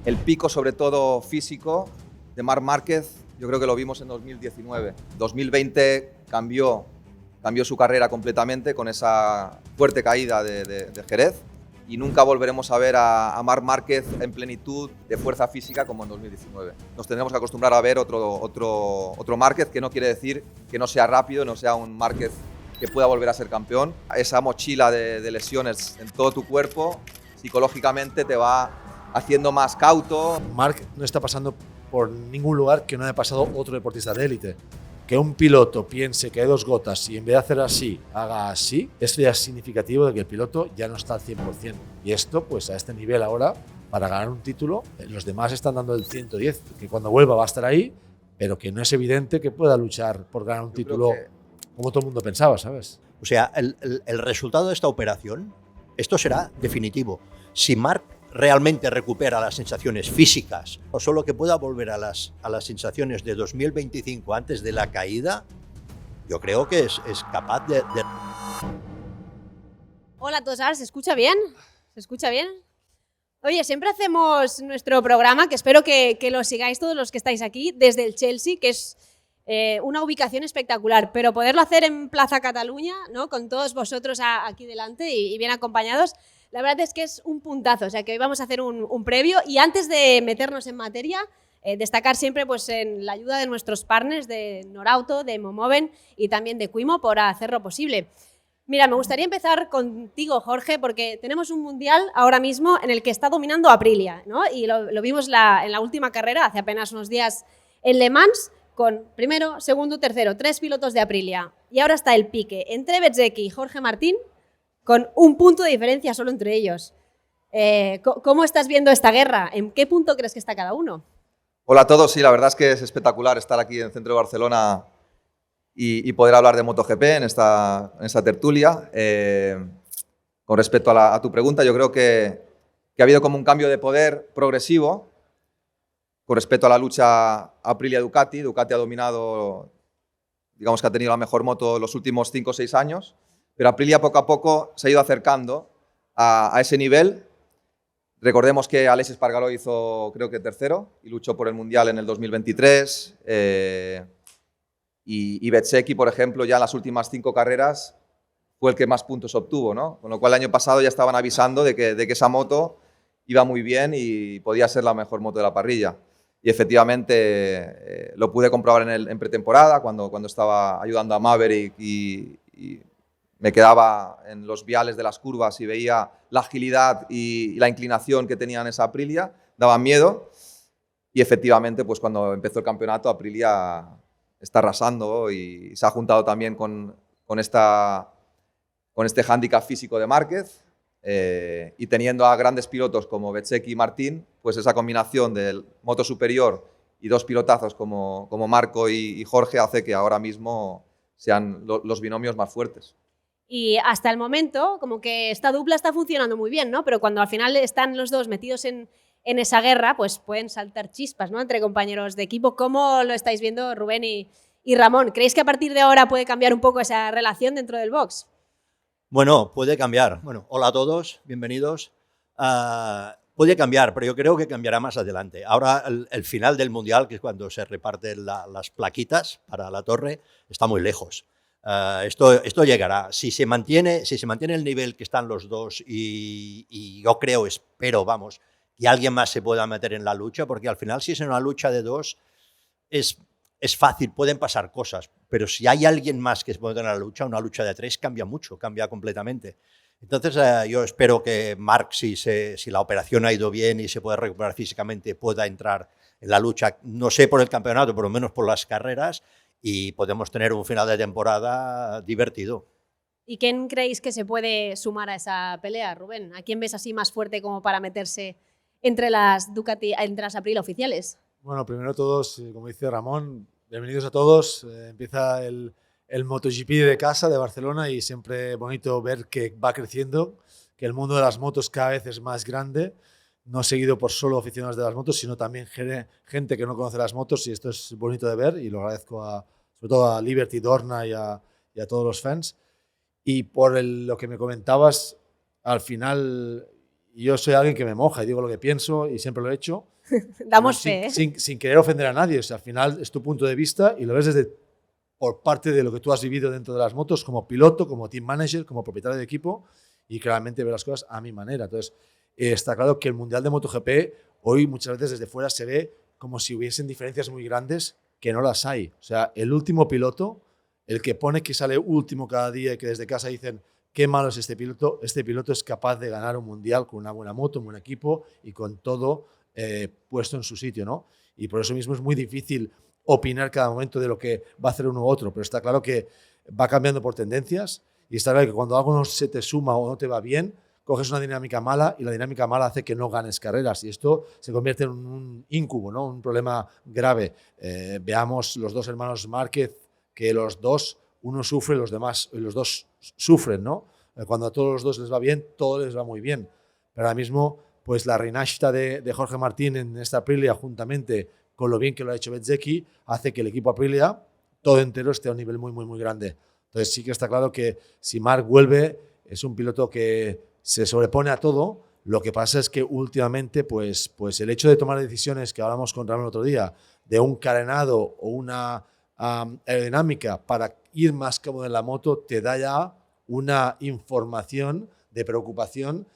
El pico, sobre todo físico, de Marc Márquez, yo creo que lo vimos en 2019. 2020 cambió su carrera completamente con esa fuerte caída de Jerez, y nunca volveremos a ver a Marc Márquez en plenitud de fuerza física como en 2019. Nos tendremos que acostumbrar a ver otro Márquez, que no quiere decir que no sea rápido, no sea un Márquez que pueda volver a ser campeón. Esa mochila de lesiones en todo tu cuerpo psicológicamente te va haciendo más cauto. Marc no está pasando por ningún lugar que no haya pasado otro deportista de élite. Que un piloto piense que hay dos gotas y en vez de hacer así, haga así, esto ya es significativo de que el piloto ya no está al 100%. Y esto, pues a este nivel ahora, para ganar un título, los demás están dando el 110, que cuando vuelva va a estar ahí, pero que no es evidente que pueda luchar por ganar un título como todo el mundo pensaba, ¿sabes? O sea, el resultado de esta operación, esto será definitivo. Si Marc realmente recupera las sensaciones físicas o solo que pueda volver a las sensaciones de 2025 antes de la caída, yo creo que es capaz de... Hola a todos, ¿se escucha bien? ¿Se escucha bien? Oye, siempre hacemos nuestro programa, que espero que lo sigáis todos los que estáis aquí, desde el Chelsea, que es una ubicación espectacular, pero poderlo hacer en Plaza Cataluña, ¿no? Con todos vosotros aquí delante y bien acompañados, la verdad es que es un puntazo. O sea que hoy vamos a hacer un previo, y antes de meternos en materia, destacar siempre pues, en la ayuda de nuestros partners de Norauto, de Momoven y también de Quimo por hacerlo posible. Mira, me gustaría empezar contigo, Jorge, porque tenemos un mundial ahora mismo en el que está dominando Aprilia, ¿no? Y lo vimos en la última carrera, hace apenas unos días, en Le Mans, con primero, segundo, tercero, 3 pilotos de Aprilia. Y ahora está el pique entre Bezzecchi y Jorge Martín, con un punto de diferencia solo entre ellos. ¿Cómo estás viendo esta guerra? ¿En qué punto crees que está cada uno? Hola a todos, sí, la verdad es que es espectacular estar aquí en el centro de Barcelona y poder hablar de MotoGP en esta tertulia. Con respecto a tu pregunta, yo creo que ha habido como un cambio de poder progresivo con respecto a la lucha Aprilia-Ducati. Ducati ha dominado, digamos que ha tenido la mejor moto los últimos 5 o 6 años, pero Aprilia poco a poco se ha ido acercando a ese nivel. Recordemos que Aleix Espargaró hizo, creo que tercero, y luchó por el Mundial en el 2023. Y Bezzecchi, por ejemplo, ya en las últimas 5 carreras fue el que más puntos obtuvo, ¿no? Con lo cual el año pasado ya estaban avisando de que esa moto iba muy bien y podía ser la mejor moto de la parrilla. Y efectivamente lo pude comprobar en pretemporada, cuando estaba ayudando a Maverick y me quedaba en los viales de las curvas y veía la agilidad y la inclinación que tenían esa Aprilia, daban miedo. Y efectivamente, pues cuando empezó el campeonato, Aprilia está arrasando y se ha juntado también con este hándicap físico de Márquez, y teniendo a grandes pilotos como Bezzecchi y Martín, pues esa combinación del moto superior y 2 pilotazos como Marco y Jorge hace que ahora mismo sean los binomios más fuertes. Y hasta el momento, como que esta dupla está funcionando muy bien, ¿no? Pero cuando al final están los dos metidos en esa guerra, pues pueden saltar chispas, ¿no? Entre compañeros de equipo. ¿Cómo lo estáis viendo, Rubén y Ramón? ¿Creéis que a partir de ahora puede cambiar un poco esa relación dentro del box? Bueno, puede cambiar. Bueno, hola a todos, bienvenidos. Puede cambiar, pero yo creo que cambiará más adelante. Ahora el final del Mundial, que es cuando se reparten las plaquitas para la torre, está muy lejos. Esto llegará. Si se mantiene el nivel que están los dos y yo espero, vamos, que alguien más se pueda meter en la lucha, porque al final si es una lucha de 2 es fácil, pueden pasar cosas, pero si hay alguien más que se puede meter en la lucha, una lucha de 3 cambia mucho, cambia completamente. Entonces yo espero que Marc, si la operación ha ido bien y se puede recuperar físicamente, pueda entrar en la lucha, no sé por el campeonato, por lo menos por las carreras, y podemos tener un final de temporada divertido. ¿Y quién creéis que se puede sumar a esa pelea, Rubén? ¿A quién ves así más fuerte como para meterse entre las Ducati, entre las Aprilia oficiales? Bueno, primero todos, como dice Ramón, bienvenidos a todos. Empieza el MotoGP de casa, de Barcelona, y siempre bonito ver que va creciendo, que el mundo de las motos cada vez es más grande, no seguido por solo aficionados de las motos, sino también gente que no conoce las motos, y esto es bonito de ver y lo agradezco sobre todo a Liberty, Dorna y a todos los fans. Y por lo que me comentabas, al final y yo soy alguien que me moja y digo lo que pienso y siempre lo he hecho. Damos sin, fe, ¿eh? sin querer ofender a nadie. O sea, al final es tu punto de vista y lo ves por parte de lo que tú has vivido dentro de las motos como piloto, como team manager, como propietario de equipo y claramente veo las cosas a mi manera. Entonces, está claro que el Mundial de MotoGP hoy muchas veces desde fuera se ve como si hubiesen diferencias muy grandes que no las hay. O sea, el último piloto, el que pone que sale último cada día y que desde casa dicen qué malo es este piloto es capaz de ganar un Mundial con una buena moto, un buen equipo y con todo puesto en su sitio, ¿no? Y por eso mismo es muy difícil opinar cada momento de lo que va a hacer uno u otro, pero está claro que va cambiando por tendencias y está claro que cuando algo no se te suma o no te va bien, coges una dinámica mala y la dinámica mala hace que no ganes carreras y esto se convierte en un íncubo, ¿no? Un problema grave. Veamos los dos hermanos Márquez, que los dos, uno sufre, los dos sufren, ¿no? Cuando a todos los dos les va bien, todo les va muy bien. Pero ahora mismo, pues la rinachta de Jorge Martín en esta Aprilia, juntamente con lo bien que lo ha hecho Bezzecchi, hace que el equipo Aprilia todo entero esté a un nivel muy, muy, muy grande. Entonces sí que está claro que si Marc vuelve, es un piloto que se sobrepone a todo. Lo que pasa es que últimamente, pues el hecho de tomar decisiones que hablamos con Ramón el otro día, de un carenado o una aerodinámica para ir más cómodo en la moto, te da ya una información de preocupación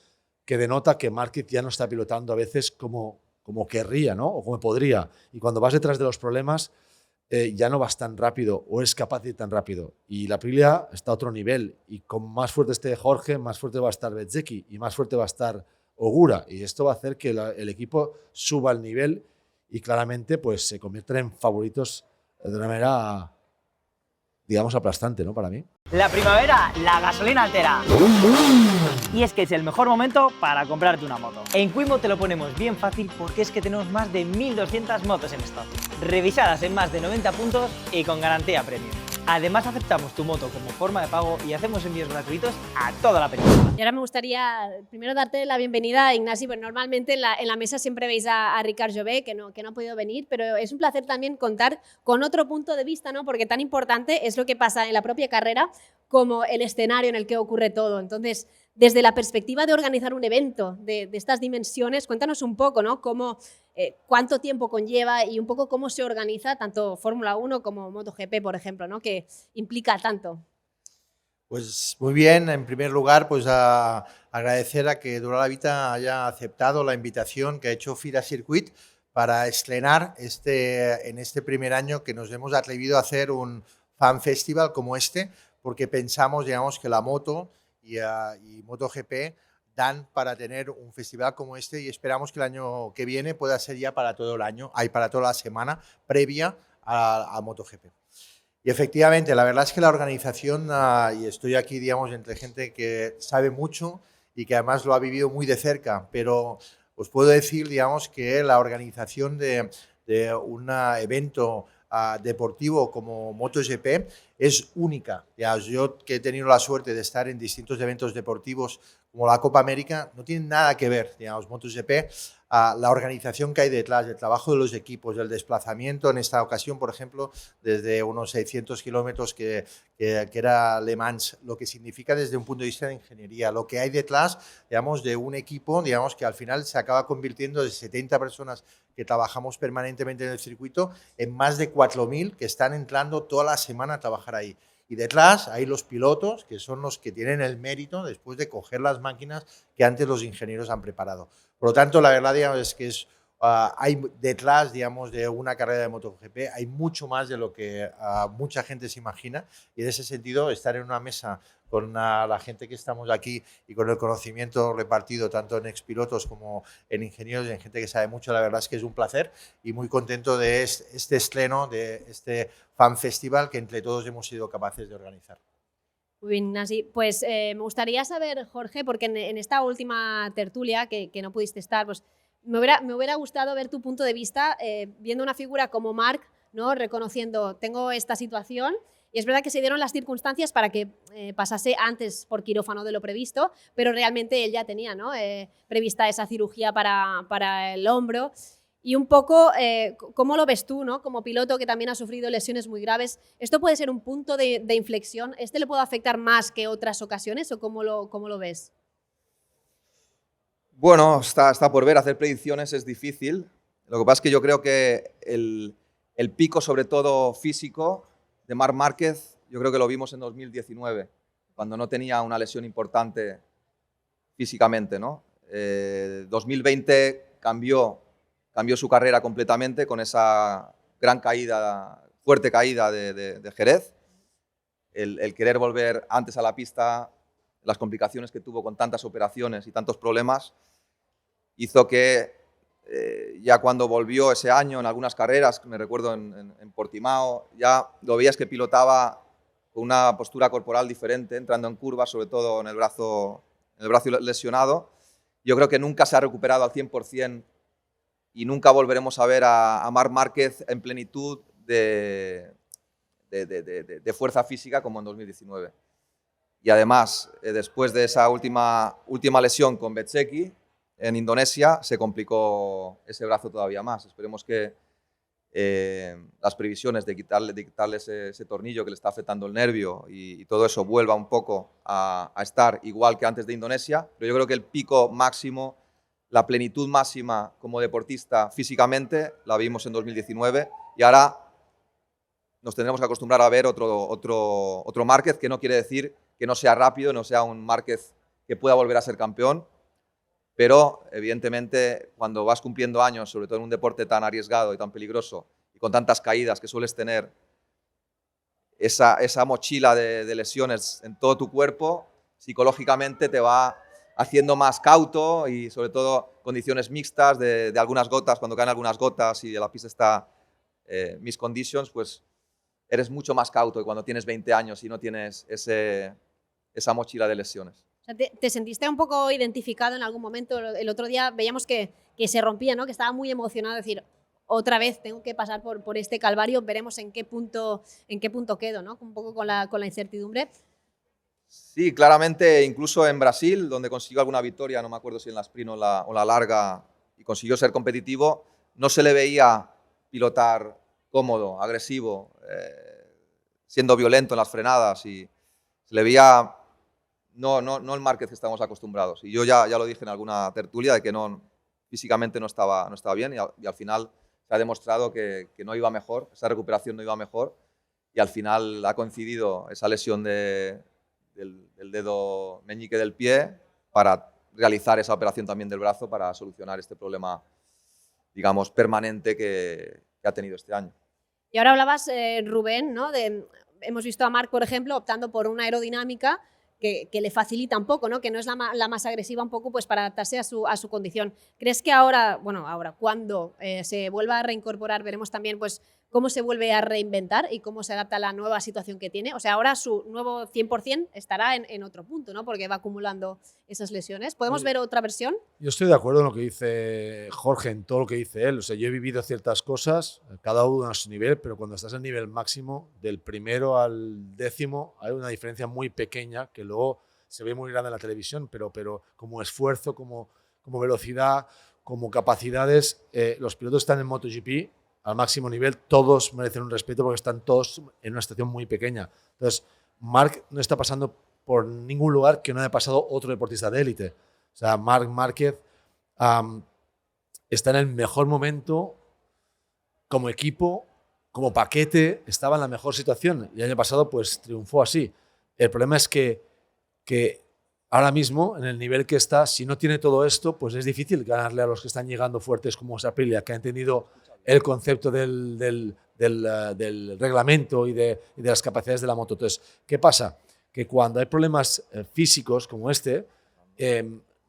que denota que Márquez ya no está pilotando a veces como querría, ¿no? O como podría. Y cuando vas detrás de los problemas, ya no vas tan rápido o es capaz de ir tan rápido. Y la Aprilia está a otro nivel. Y con más fuerte esté Jorge, más fuerte va a estar Bezzecchi y más fuerte va a estar Ogura. Y esto va a hacer que el equipo suba el nivel y claramente pues, se conviertan en favoritos de una manera, digamos, aplastante, ¿no? Para mí. La primavera, la gasolina altera. Y es que es el mejor momento para comprarte una moto. En Quimo te lo ponemos bien fácil porque es que tenemos más de 1200 motos en stock, revisadas en más de 90 puntos y con garantía premium. Además aceptamos tu moto como forma de pago y hacemos envíos gratuitos a toda la península. Y ahora me gustaría primero darte la bienvenida, Ignasi. Pues normalmente en la mesa siempre veis a Ricard Jové, que no ha podido venir, pero es un placer también contar con otro punto de vista, ¿no? Porque tan importante es lo que pasa en la propia carrera como el escenario en el que ocurre todo. Entonces, desde la perspectiva de organizar un evento de estas dimensiones, cuéntanos un poco, ¿no? Cuánto tiempo conlleva y un poco cómo se organiza tanto Fórmula 1 como MotoGP, por ejemplo, ¿no? Que implica tanto. Pues muy bien, en primer lugar, pues agradecer a que Dura la Vita haya aceptado la invitación que ha hecho FIRA Circuit para estrenar en este primer año que nos hemos atrevido a hacer un fan festival como este, porque pensamos, digamos, que la moto y MotoGP dan para tener un festival como este y esperamos que el año que viene pueda ser ya para todo el año, para toda la semana previa a MotoGP. Y efectivamente, la verdad es que la organización, y estoy aquí, digamos, entre gente que sabe mucho y que además lo ha vivido muy de cerca, pero os puedo decir, digamos, que la organización de un evento deportivo como MotoGP es única. Yo que he tenido la suerte de estar en distintos eventos deportivos como la Copa América, no tiene nada que ver, digamos, MotoGP, la organización que hay detrás, el trabajo de los equipos, el desplazamiento, en esta ocasión, por ejemplo, desde unos 600 kilómetros que era Le Mans, lo que significa desde un punto de vista de ingeniería, lo que hay detrás, digamos, de un equipo, digamos, que al final se acaba convirtiendo de 70 personas que trabajamos permanentemente en el circuito en más de 4.000 que están entrando toda la semana a trabajar ahí. Y detrás hay los pilotos, que son los que tienen el mérito después de coger las máquinas que antes los ingenieros han preparado. Por lo tanto, la verdad, digamos, es que hay detrás, digamos, de una carrera de MotoGP, hay mucho más de lo que mucha gente se imagina. Y en ese sentido, estar en una mesa con la gente que estamos aquí y con el conocimiento repartido tanto en expilotos como en ingenieros y en gente que sabe mucho, la verdad es que es un placer y muy contento de este estreno, de este Fan Festival que entre todos hemos sido capaces de organizar. Muy bien, Ignasi. Pues me gustaría saber, Jorge, porque en esta última tertulia que no pudiste estar, pues me hubiera gustado ver tu punto de vista viendo una figura como Marc, ¿no? Reconociendo, tengo esta situación. Y es verdad que se dieron las circunstancias para que pasase antes por quirófano de lo previsto, pero realmente él ya tenía, ¿no? Prevista esa cirugía para el hombro. Y un poco, ¿cómo lo ves tú, ¿no? Como piloto que también ha sufrido lesiones muy graves? ¿Esto puede ser un punto de inflexión? ¿Le puede afectar más que otras ocasiones o cómo lo ves? Bueno, está por ver. Hacer predicciones es difícil. Lo que pasa es que yo creo que el pico, sobre todo físico, de Marc Márquez, yo creo que lo vimos en 2019, cuando no tenía una lesión importante físicamente, ¿no? 2020 cambió su carrera completamente con esa gran caída, fuerte caída de Jerez. El querer volver antes a la pista, las complicaciones que tuvo con tantas operaciones y tantos problemas, hizo que ya cuando volvió ese año en algunas carreras, me recuerdo en Portimao, ya lo veías que pilotaba con una postura corporal diferente, entrando en curvas, sobre todo en el brazo lesionado. Yo creo que nunca se ha recuperado al 100% y nunca volveremos a ver a Marc Márquez en plenitud de fuerza física como en 2019. Y además, después de esa última lesión con Bezzecchi en Indonesia, se complicó ese brazo todavía más. Esperemos que las previsiones de quitarle ese tornillo que le está afectando el nervio y todo eso vuelva un poco a estar igual que antes de Indonesia. Pero yo creo que el pico máximo, la plenitud máxima como deportista físicamente, la vimos en 2019 y ahora nos tendremos que acostumbrar a ver otro Márquez, que no quiere decir que no sea rápido, no sea un Márquez que pueda volver a ser campeón, pero evidentemente cuando vas cumpliendo años, sobre todo en un deporte tan arriesgado y tan peligroso y con tantas caídas que sueles tener, esa mochila de lesiones en todo tu cuerpo, psicológicamente te va haciendo más cauto y sobre todo condiciones mixtas de algunas gotas, cuando caen algunas gotas y la pista está mixed conditions, pues eres mucho más cauto que cuando tienes 20 años y no tienes esa mochila de lesiones. O sea, ¿te sentiste un poco identificado en algún momento? El otro día veíamos que se rompía, ¿no? Que estaba muy emocionado, decir, otra vez tengo que pasar por este calvario, veremos en qué punto quedo, ¿no? Un poco con la incertidumbre. Sí, claramente, incluso en Brasil, donde consiguió alguna victoria, no me acuerdo si en la sprint o la larga, y consiguió ser competitivo, no se le veía pilotar cómodo, agresivo, siendo violento en las frenadas, y se le veía no el Márquez que estamos acostumbrados. Y yo ya lo dije en alguna tertulia de que físicamente no estaba bien y al final se ha demostrado que no iba mejor, esa recuperación no iba mejor y al final ha coincidido esa lesión del dedo meñique del pie para realizar esa operación también del brazo para solucionar este problema, digamos, permanente que ha tenido este año. Y ahora hablabas, Rubén, ¿no? Hemos visto a Marc, por ejemplo, optando por una aerodinámica que le facilita un poco, ¿no? Que no es la más agresiva un poco pues para adaptarse a su condición. ¿Crees que ahora, cuando se vuelva a reincorporar, veremos también pues cómo se vuelve a reinventar y cómo se adapta a la nueva situación que tiene? O sea, ahora su nuevo 100% estará en otro punto, ¿no? Porque va acumulando esas lesiones. ¿Podemos ver otra versión? Yo estoy de acuerdo en lo que dice Jorge, en todo lo que dice él. O sea, yo he vivido ciertas cosas, cada uno a su nivel, pero cuando estás en nivel máximo, del primero al 10º, hay una diferencia muy pequeña que luego se ve muy grande en la televisión, pero como esfuerzo, como velocidad, como capacidades, los pilotos están en MotoGP al máximo nivel, todos merecen un respeto porque están todos en una situación muy pequeña. Entonces, Marc no está pasando por ningún lugar que no haya pasado otro deportista de élite. O sea, Marc Márquez está en el mejor momento como equipo, como paquete, estaba en la mejor situación. Y el año pasado pues triunfó así. El problema es que ahora mismo, en el nivel que está, si no tiene todo esto, pues es difícil ganarle a los que están llegando fuertes como Aprilia, que han entendido el concepto del reglamento y de las capacidades de la moto. Entonces, ¿qué pasa? Que cuando hay problemas físicos como este,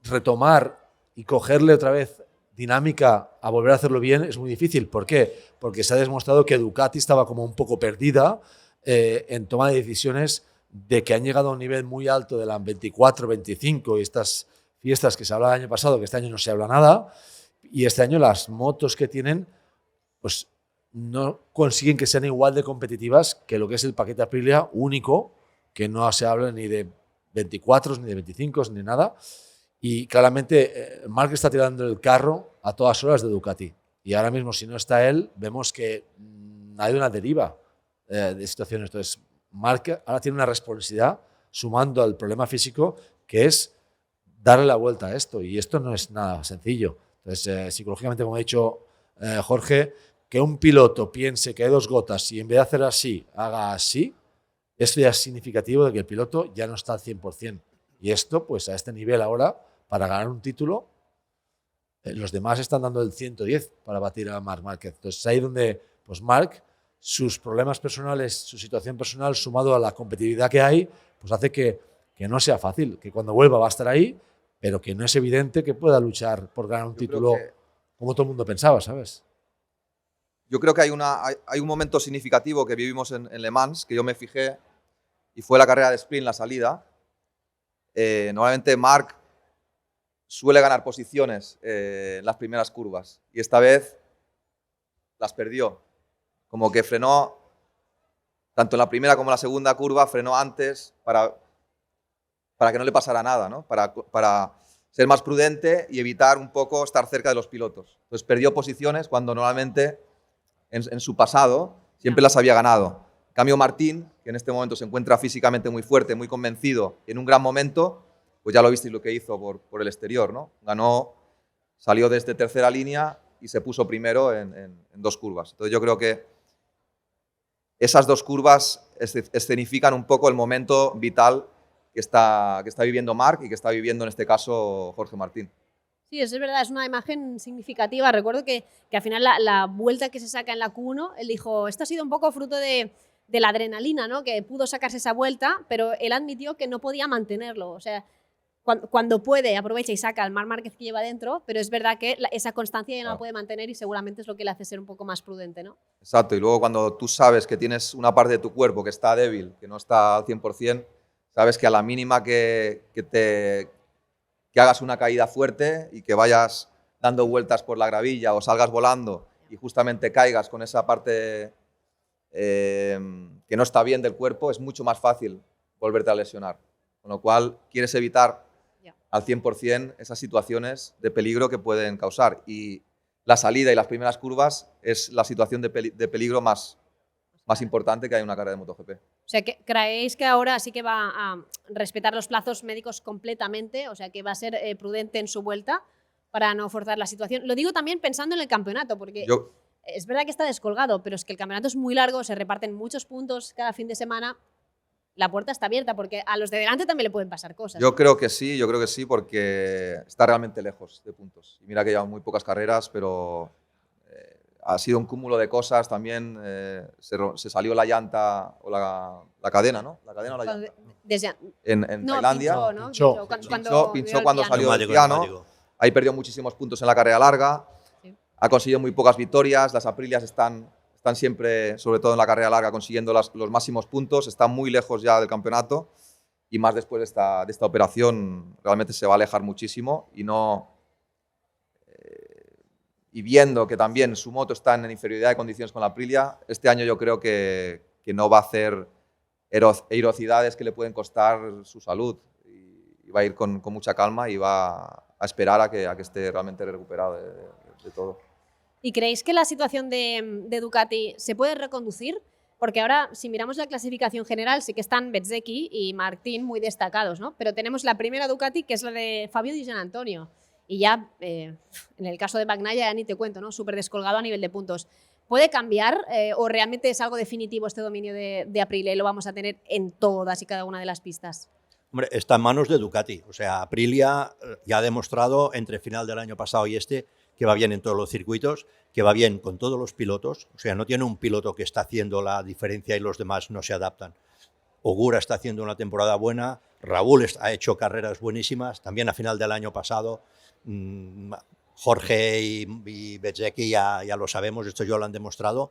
retomar y cogerle otra vez dinámica a volver a hacerlo bien es muy difícil. ¿Por qué? Porque se ha demostrado que Ducati estaba como un poco perdida en toma de decisiones, de que han llegado a un nivel muy alto de la 24, 25 y estas fiestas que se hablaba el año pasado, que este año no se habla nada, y este año las motos que tienen pues no consiguen que sean igual de competitivas que lo que es el paquete Aprilia único, que no se habla ni de 24 ni de 25 ni nada. Y claramente Marc está tirando el carro a todas horas de Ducati. Y ahora mismo, si no está él, vemos que hay una deriva de situaciones. Entonces, Marc ahora tiene una responsabilidad, sumando al problema físico, que es darle la vuelta a esto. Y esto no es nada sencillo. Entonces, psicológicamente, como ha dicho Jorge, que un piloto piense que hay dos gotas y en vez de hacer así, haga así, esto ya es significativo de que el piloto ya no está al 100%. Y esto, pues a este nivel ahora, para ganar un título, los demás están dando el 110 para batir a Marc Márquez. Entonces, ahí donde pues Marc, sus problemas personales, su situación personal, sumado a la competitividad que hay, pues hace que no sea fácil, que cuando vuelva va a estar ahí, pero que no es evidente que pueda luchar por ganar un título como todo el mundo pensaba, ¿sabes? Yo creo que hay un momento significativo que vivimos en Le Mans, que yo me fijé, y fue la carrera de sprint, la salida. Normalmente Marc suele ganar posiciones en las primeras curvas, y esta vez las perdió. Como que frenó, tanto en la primera como en la segunda curva, frenó antes para que no le pasara nada, ¿no? Para ser más prudente y evitar un poco estar cerca de los pilotos. Entonces perdió posiciones cuando normalmente en su pasado siempre las había ganado. En cambio, Martín, que en este momento se encuentra físicamente muy fuerte, muy convencido, en un gran momento, pues ya lo visteis lo que hizo por el exterior, ¿no? Ganó, salió desde tercera línea y se puso primero en dos curvas. Entonces yo creo que esas dos curvas escenifican un poco el momento vital que está viviendo Marc y que está viviendo en este caso Jorge Martín. Sí, eso es verdad, es una imagen significativa. Recuerdo que al final la vuelta que se saca en la Q1, él dijo, esto ha sido un poco fruto de la adrenalina, ¿no? Que pudo sacarse esa vuelta, pero él admitió que no podía mantenerlo. O sea, cuando puede, aprovecha y saca al Marc Márquez que lleva dentro, pero es verdad que esa constancia ya no la puede mantener y seguramente es lo que le hace ser un poco más prudente, ¿no? Exacto, y luego cuando tú sabes que tienes una parte de tu cuerpo que está débil, que no está al 100%, sabes que a la mínima que hagas una caída fuerte y que vayas dando vueltas por la gravilla o salgas volando y justamente caigas con esa parte que no está bien del cuerpo, es mucho más fácil volverte a lesionar. Con lo cual, quieres evitar al 100% esas situaciones de peligro que pueden causar. Y la salida y las primeras curvas es la situación de peligro más importante que hay en una carrera de MotoGP. O sea, ¿creéis que ahora sí que va a respetar los plazos médicos completamente? O sea, que va a ser prudente en su vuelta para no forzar la situación. Lo digo también pensando en el campeonato, porque es verdad que está descolgado, pero es que el campeonato es muy largo, se reparten muchos puntos cada fin de semana. La puerta está abierta, porque a los de delante también le pueden pasar cosas. Yo creo que sí, porque está realmente lejos de puntos. Y mira que llevan muy pocas carreras, pero ha sido un cúmulo de cosas. También se salió la llanta o la cadena, ¿no? ¿La cadena o la llanta? En Tailandia. Pinchó cuando salió el piano. Ahí perdió muchísimos puntos en la carrera larga. Sí. Ha conseguido muy pocas victorias. Las Aprilias están siempre, sobre todo en la carrera larga, consiguiendo los máximos puntos. Están muy lejos ya del campeonato. Y más después de esta operación, realmente se va a alejar muchísimo. Y viendo que también su moto está en inferioridad de condiciones con la Aprilia, este año yo creo que no va a hacer heroicidades que le pueden costar su salud. Y va a ir con mucha calma y va a esperar a que esté realmente recuperado de todo. ¿Y creéis que la situación de Ducati se puede reconducir? Porque ahora, si miramos la clasificación general, sí que están Bezzecchi y Martín muy destacados, ¿no? Pero tenemos la primera Ducati, que es la de Fabio Di Giannantonio. Y ya, en el caso de Bagnaia, ya ni te cuento, ¿no? Súper descolgado a nivel de puntos. ¿Puede cambiar o realmente es algo definitivo este dominio de Aprilia y lo vamos a tener en todas y cada una de las pistas? Hombre, está en manos de Ducati. O sea, Aprilia ya ha demostrado entre final del año pasado y que va bien en todos los circuitos, que va bien con todos los pilotos. O sea, no tiene un piloto que está haciendo la diferencia y los demás no se adaptan. Ogura está haciendo una temporada buena, Raúl ha hecho carreras buenísimas, también a final del año pasado. Jorge y Bezzecchi ya lo sabemos, esto ya lo han demostrado.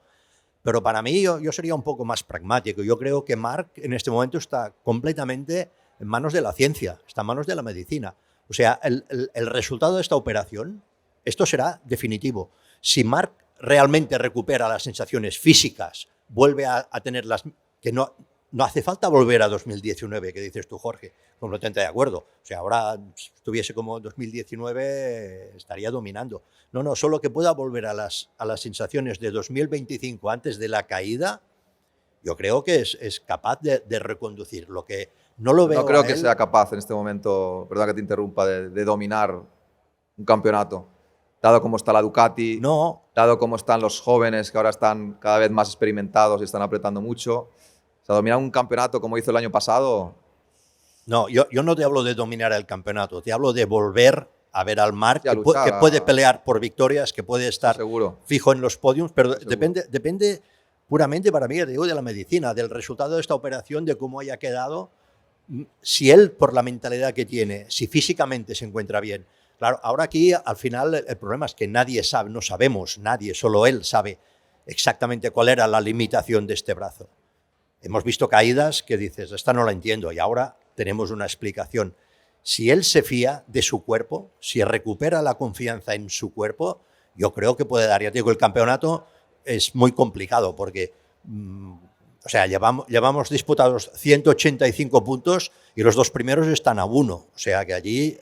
Pero para mí yo sería un poco más pragmático. Yo creo que Marc en este momento está completamente en manos de la ciencia, está en manos de la medicina. O sea, el resultado de esta operación, esto será definitivo. Si Marc realmente recupera las sensaciones físicas, vuelve a tener las... que no hace falta volver a 2019, que dices tú, Jorge, completamente de acuerdo. O sea, ahora si estuviese como 2019 estaría dominando. No, solo que pueda volver a las sensaciones de 2025 antes de la caída, yo creo que es capaz de reconducir. Lo que No lo veo No creo a que él. sea capaz en este momento, perdón que te interrumpa, de dominar un campeonato. Dado cómo está la Ducati, No, dado cómo están los jóvenes que ahora están cada vez más experimentados y están apretando mucho. O sea, dominar un campeonato como hizo el año pasado, no, yo no te hablo de dominar el campeonato, te hablo de volver a ver al Marc, Sí, a que, luchar, que puede pelear por victorias, que puede estar seguro. fijo en los podiums, pero Seguro. depende puramente para mí, te digo, de la medicina, del resultado de esta operación, de cómo haya quedado. Si él, por la mentalidad que tiene, si físicamente se encuentra bien. Claro, ahora aquí al final el problema es que nadie sabe, no sabemos, nadie, solo él sabe exactamente cuál era la limitación de este brazo. Hemos visto caídas que dices, esta no la entiendo, y ahora tenemos una explicación. Si él se fía de su cuerpo, si recupera la confianza en su cuerpo, yo creo que puede dar. Ya te digo, el campeonato es muy complicado porque o sea, llevamos disputados 185 puntos y los 2 primeros están a 1. O sea, que allí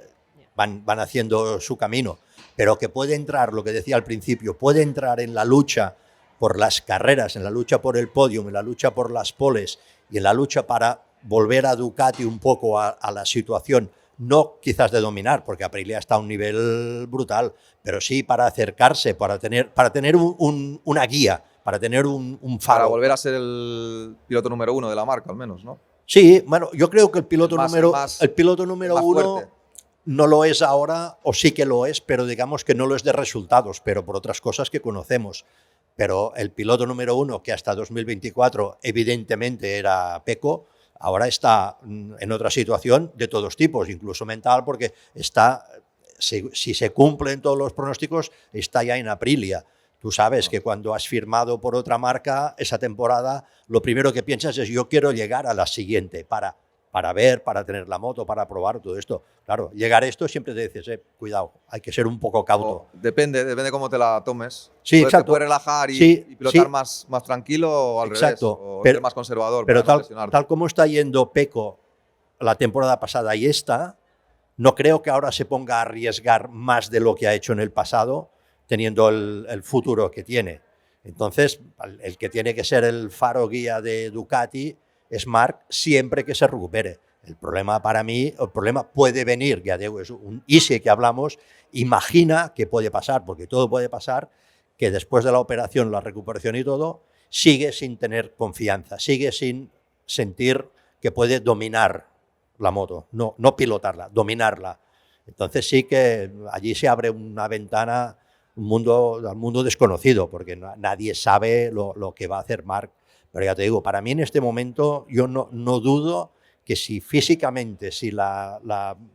van haciendo su camino. Pero que puede entrar, lo que decía al principio, puede entrar en la lucha por las carreras, en la lucha por el podium, en la lucha por las poles y en la lucha para volver a Ducati un poco a la situación, no quizás de dominar, porque Aprilia está a un nivel brutal, pero sí para acercarse, para tener una guía, para tener un faro. Para volver a ser el piloto número 1 de la marca, al menos, ¿no? Sí, bueno, yo creo que el piloto Más- número más- uno fuerte. no lo es ahora, o sí que lo es, pero digamos que no lo es de resultados, pero por otras cosas que conocemos. Pero el piloto número 1, que hasta 2024 evidentemente era Pecco, ahora está en otra situación de todos tipos, incluso mental, porque está, si se cumplen todos los pronósticos, está ya en Aprilia. Tú sabes que cuando has firmado por otra marca esa temporada, lo primero que piensas es yo quiero llegar a la siguiente para ver, para tener la moto, para probar todo esto. Claro, llegar a esto siempre te dices, cuidado, hay que ser un poco cauto. O depende cómo te la tomes. Sí, Te exacto. puedes relajar y, Sí, y pilotar sí. más tranquilo o al Exacto. revés. O Pero- ser más conservador Pero para no lesionarte. tal como está yendo Pecco la temporada pasada y esta, no creo que ahora se ponga a arriesgar más de lo que ha hecho en el pasado, teniendo el futuro que tiene. Entonces, el que tiene que ser el faro guía de Ducati es Marc siempre que se recupere. El problema para mí, el problema puede venir, ya digo, es un easy que hablamos, imagina que puede pasar, porque todo puede pasar, que después de la operación, la recuperación y todo, sigue sin tener confianza, sigue sin sentir que puede dominar la moto, no pilotarla, dominarla. Entonces sí que allí se abre una ventana al mundo desconocido, porque nadie sabe lo que va a hacer Marc. Pero ya te digo, para mí en este momento yo no dudo que si físicamente, si la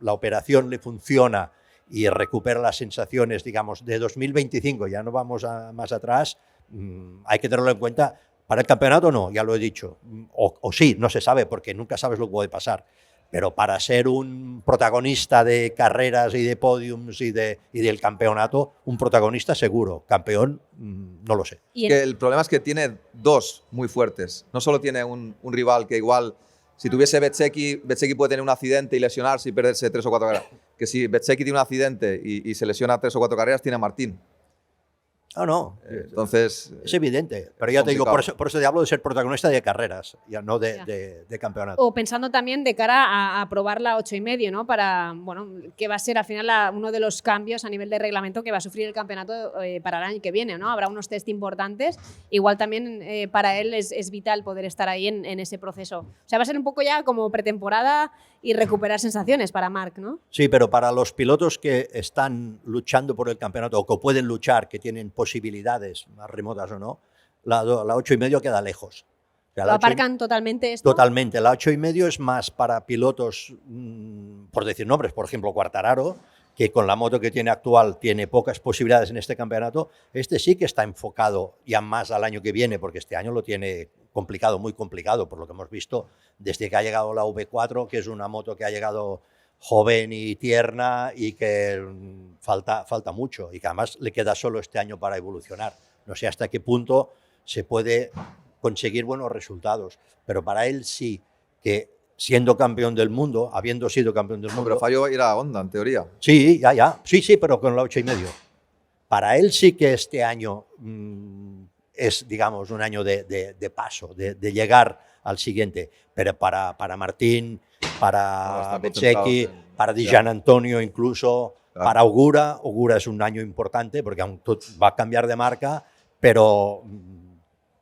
operación le funciona y recupera las sensaciones, digamos, de 2025, ya no vamos más atrás, hay que tenerlo en cuenta. Para el campeonato no, ya lo he dicho, o sí, no se sabe, porque nunca sabes lo que puede pasar. Pero para ser un protagonista de carreras y de podiums y del campeonato, un protagonista seguro, campeón, no lo sé. Y Que el problema es que tiene dos muy fuertes. No solo tiene un rival que igual, si tuviese Bezzecchi puede tener un accidente y lesionarse y perderse 3 o 4 carreras. Que si Bezzecchi tiene un accidente y se lesiona 3 o 4 carreras, tiene a Martín. No, Entonces, es evidente. Pero ya te digo, complicado. por eso te hablo de ser protagonista de carreras, ya no de campeonato. O pensando también de cara a probar la 8,5, ¿no? Para, bueno, que va a ser al final uno de los cambios a nivel de reglamento que va a sufrir el campeonato para el año que viene, ¿no? Habrá unos test importantes. Igual también para él es vital poder estar ahí en ese proceso. O sea, va a ser un poco ya como pretemporada y recuperar sensaciones para Marc, ¿no? Sí, pero para los pilotos que están luchando por el campeonato o que pueden luchar, que tienen posibilidades, más remotas o no, la 8,5 queda lejos. O sea, Lo la 8,5 aparcan totalmente esto. Totalmente. La 8,5 es más para pilotos, por decir nombres, por ejemplo, Quartararo, que con la moto que tiene actual tiene pocas posibilidades en este campeonato. Este sí que está enfocado ya más al año que viene, porque este año lo tiene complicado, muy complicado, por lo que hemos visto desde que ha llegado la V4, que es una moto que ha llegado joven y tierna y que falta mucho y que además le queda solo este año para evolucionar. No sé hasta qué punto se puede conseguir buenos resultados, pero para él sí que siendo campeón del mundo, habiendo sido campeón del mundo... pero falló ir a Honda, en teoría. Sí, ya. Sí, pero con la 8,5. Para él sí que este año es, digamos, un año de paso, de llegar al siguiente. Pero para Martín, para Bezzecchi, para Di Giannantonio incluso, para Ogura es un año importante porque aún va a cambiar de marca, pero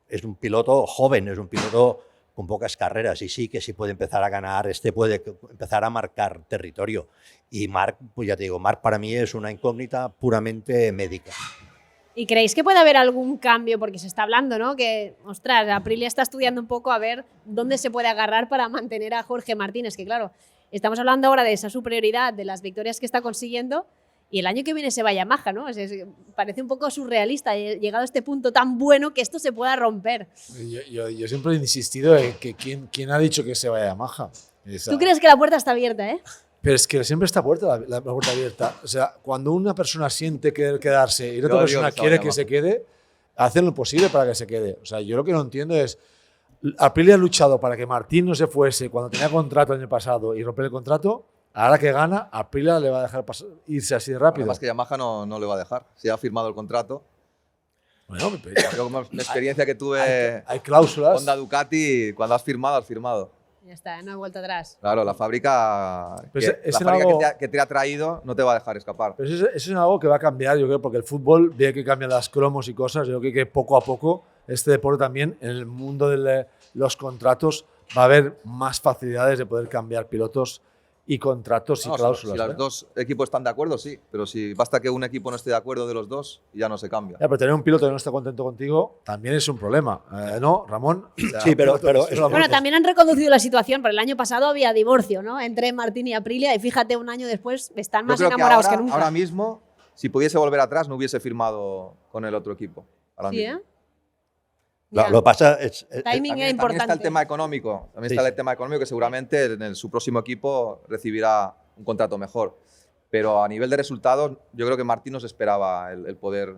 es un piloto joven, es un piloto con pocas carreras y sí que sí puede empezar a ganar, puede empezar a marcar territorio. Y Marc, pues ya te digo, Marc para mí es una incógnita puramente médica. ¿Y creéis que puede haber algún cambio? Porque se está hablando, ¿no? Que, ostras, Aprilia está estudiando un poco a ver dónde se puede agarrar para mantener a Jorge Martínez, que claro, estamos hablando ahora de esa superioridad, de las victorias que está consiguiendo, y el año que viene se va a Yamaha, ¿no? Parece un poco surrealista, llegado a este punto tan bueno que esto se pueda romper. Yo siempre he insistido en que ¿quién ha dicho que se vaya a Yamaha? ¿Tú crees que la puerta está abierta, eh? Pero es que siempre está la puerta abierta. O sea, cuando una persona siente querer quedarse y la otra persona quiere que se quede, hacen lo posible para que se quede. O sea, yo lo que no entiendo es, Aprilia ha luchado para que Martín no se fuese cuando tenía contrato el año pasado y romper el contrato. Ahora que gana, Aprilia le va a dejar irse así de rápido. Además que Yamaha no le va a dejar. Si ha firmado el contrato. Bueno, yo como la experiencia que tuve hay cláusulas. Honda Ducati, cuando has firmado. Ya está, no hay vuelta atrás. Claro, la fábrica, que te ha traído no te va a dejar escapar. Pero eso es algo que va a cambiar, yo creo, porque el fútbol ve que cambian las cromos y cosas. Yo creo que poco a poco este deporte también, en el mundo de los contratos, va a haber más facilidades de poder cambiar pilotos y contratos y cláusulas. Si los dos equipos están de acuerdo, sí. Pero si basta que un equipo no esté de acuerdo de los dos, ya no se cambia. Pero tener un piloto que no está contento contigo también es un problema. ¿No, Ramón? O sea, sí, pero bueno, también han reconducido la situación, pero el año pasado había divorcio, ¿no? Entre Martín y Aprilia, y fíjate, un año después están más enamorados que nunca. Ahora mismo, si pudiese volver atrás, no hubiese firmado con el otro equipo. Sí, ¿eh? Lo pasa es timing es importante. También está el tema económico. Está el tema económico que seguramente en su próximo equipo recibirá un contrato mejor. Pero a nivel de resultados, yo creo que Martín nos esperaba el poder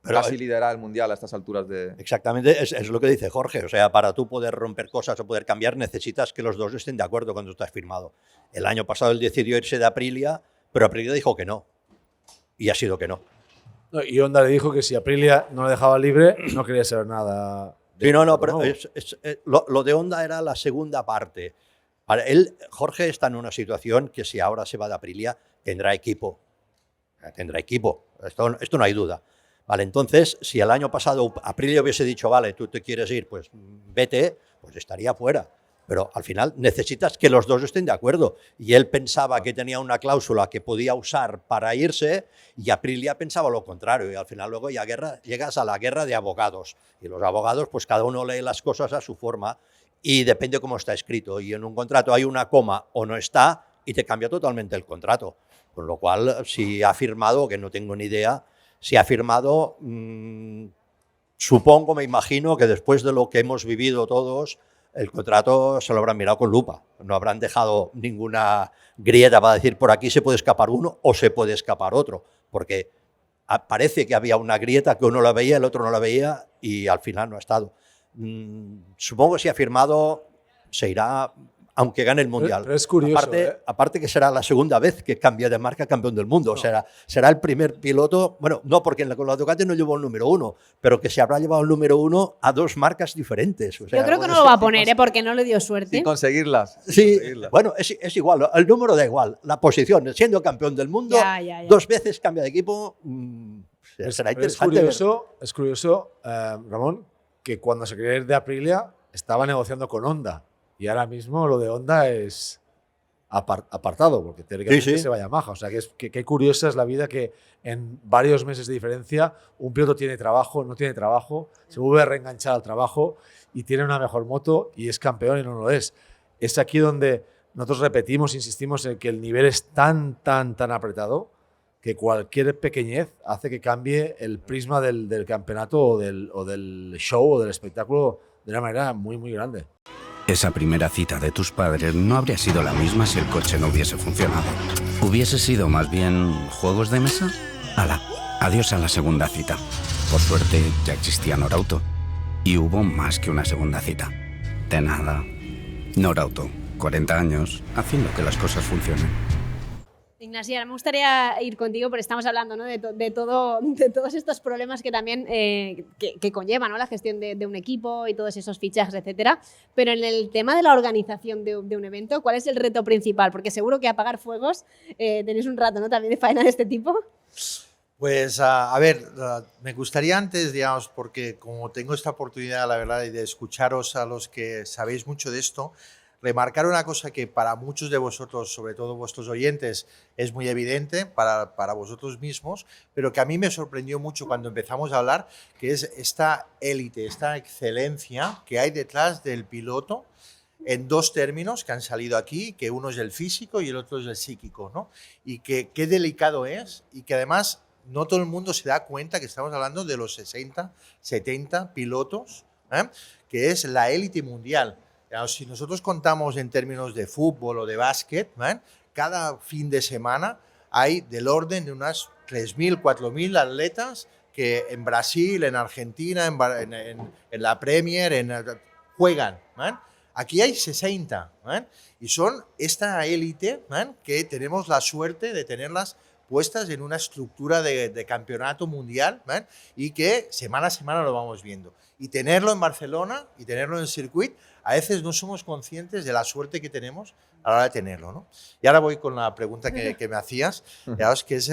casi liderar el Mundial a estas alturas de… Exactamente, es lo que dice Jorge. O sea, para tú poder romper cosas o poder cambiar, necesitas que los dos estén de acuerdo cuando estás firmado. El año pasado él decidió irse de Aprilia, pero Aprilia dijo que no. Y ha sido que no. Y Honda le dijo que si Aprilia no le dejaba libre, no quería saber nada. Sí, pero lo de Honda era la segunda parte. Para él, Jorge está en una situación que si ahora se va de Aprilia, tendrá equipo. Tendrá equipo. Esto no hay duda. Vale, entonces, si el año pasado Aprilia hubiese dicho, vale, tú te quieres ir, pues vete, pues estaría fuera. Pero al final necesitas que los dos estén de acuerdo. Y él pensaba que tenía una cláusula que podía usar para irse y Aprilia pensaba lo contrario. Y al final luego ya llegas a la guerra de abogados. Y los abogados, pues cada uno lee las cosas a su forma y depende cómo está escrito. Y en un contrato hay una coma o no está y te cambia totalmente el contrato. Con lo cual, si ha firmado, que no tengo ni idea, si ha firmado, supongo, me imagino que después de lo que hemos vivido todos, el contrato se lo habrán mirado con lupa. No habrán dejado ninguna grieta para decir por aquí se puede escapar uno o se puede escapar otro. Porque parece que había una grieta que uno la veía, el otro no la veía y al final no ha estado. Supongo que si ha firmado se irá aunque gane el Mundial. Pero es curioso. Aparte que será la segunda vez que cambia de marca campeón del mundo. No. Será el primer piloto, bueno, no porque con la Ducati no llevó el número 1, pero que se habrá llevado el número 1 a dos marcas diferentes. O sea, yo creo que no lo va a poner, porque no le dio suerte. Sin conseguirlas. Sí, bueno, es igual, el número da igual, la posición, siendo campeón del mundo, dos veces cambia de equipo, será interesante. Es curioso, Ramón, que cuando se quería ir de Aprilia estaba negociando con Honda. Y ahora mismo lo de Honda es apartado, porque teóricamente se va a Yamaha. O sea, que curiosa es la vida que en varios meses de diferencia un piloto tiene trabajo, no tiene trabajo, se vuelve a reenganchar al trabajo y tiene una mejor moto y es campeón y no lo es. Es aquí donde nosotros repetimos, insistimos en que el nivel es tan apretado que cualquier pequeñez hace que cambie el prisma del campeonato o del show o del espectáculo de una manera muy, muy grande. Esa primera cita de tus padres no habría sido la misma si el coche no hubiese funcionado. ¿Hubiese sido más bien juegos de mesa? ¡Hala! Adiós a la segunda cita. Por suerte ya existía Norauto. Y hubo más que una segunda cita. De nada. Norauto, 40 años, haciendo que las cosas funcionen. Ignacio, ahora me gustaría ir contigo porque estamos hablando, ¿no? de todos estos problemas que también que conlleva, ¿no? La gestión de un equipo y todos esos fichajes, etcétera. Pero en el tema de la organización de un evento, ¿cuál es el reto principal? Porque seguro que apagar fuegos tenéis un rato, ¿no? También de faena de este tipo. Pues a ver, me gustaría antes, digamos, porque como tengo esta oportunidad, la verdad, de escucharos a los que sabéis mucho de esto, remarcar una cosa que para muchos de vosotros, sobre todo vuestros oyentes, es muy evidente para vosotros mismos, pero que a mí me sorprendió mucho cuando empezamos a hablar, que es esta élite, esta excelencia que hay detrás del piloto en dos términos que han salido aquí, que uno es el físico y el otro es el psíquico, ¿no? Y que qué delicado es y que además no todo el mundo se da cuenta que estamos hablando de los 60, 70 pilotos, que es la élite mundial. Si nosotros contamos en términos de fútbol o de básquet, cada fin de semana hay del orden de unas 3.000, 4.000 atletas que en Brasil, en Argentina, en la Premier, juegan. Aquí hay 60 y son esta élite que tenemos la suerte de tenerlas puestas en una estructura de campeonato mundial y que semana a semana lo vamos viendo. Y tenerlo en Barcelona y tenerlo en el circuito, a veces no somos conscientes de la suerte que tenemos a la hora de tenerlo, ¿no? Y ahora voy con la pregunta que me hacías, digamos, que es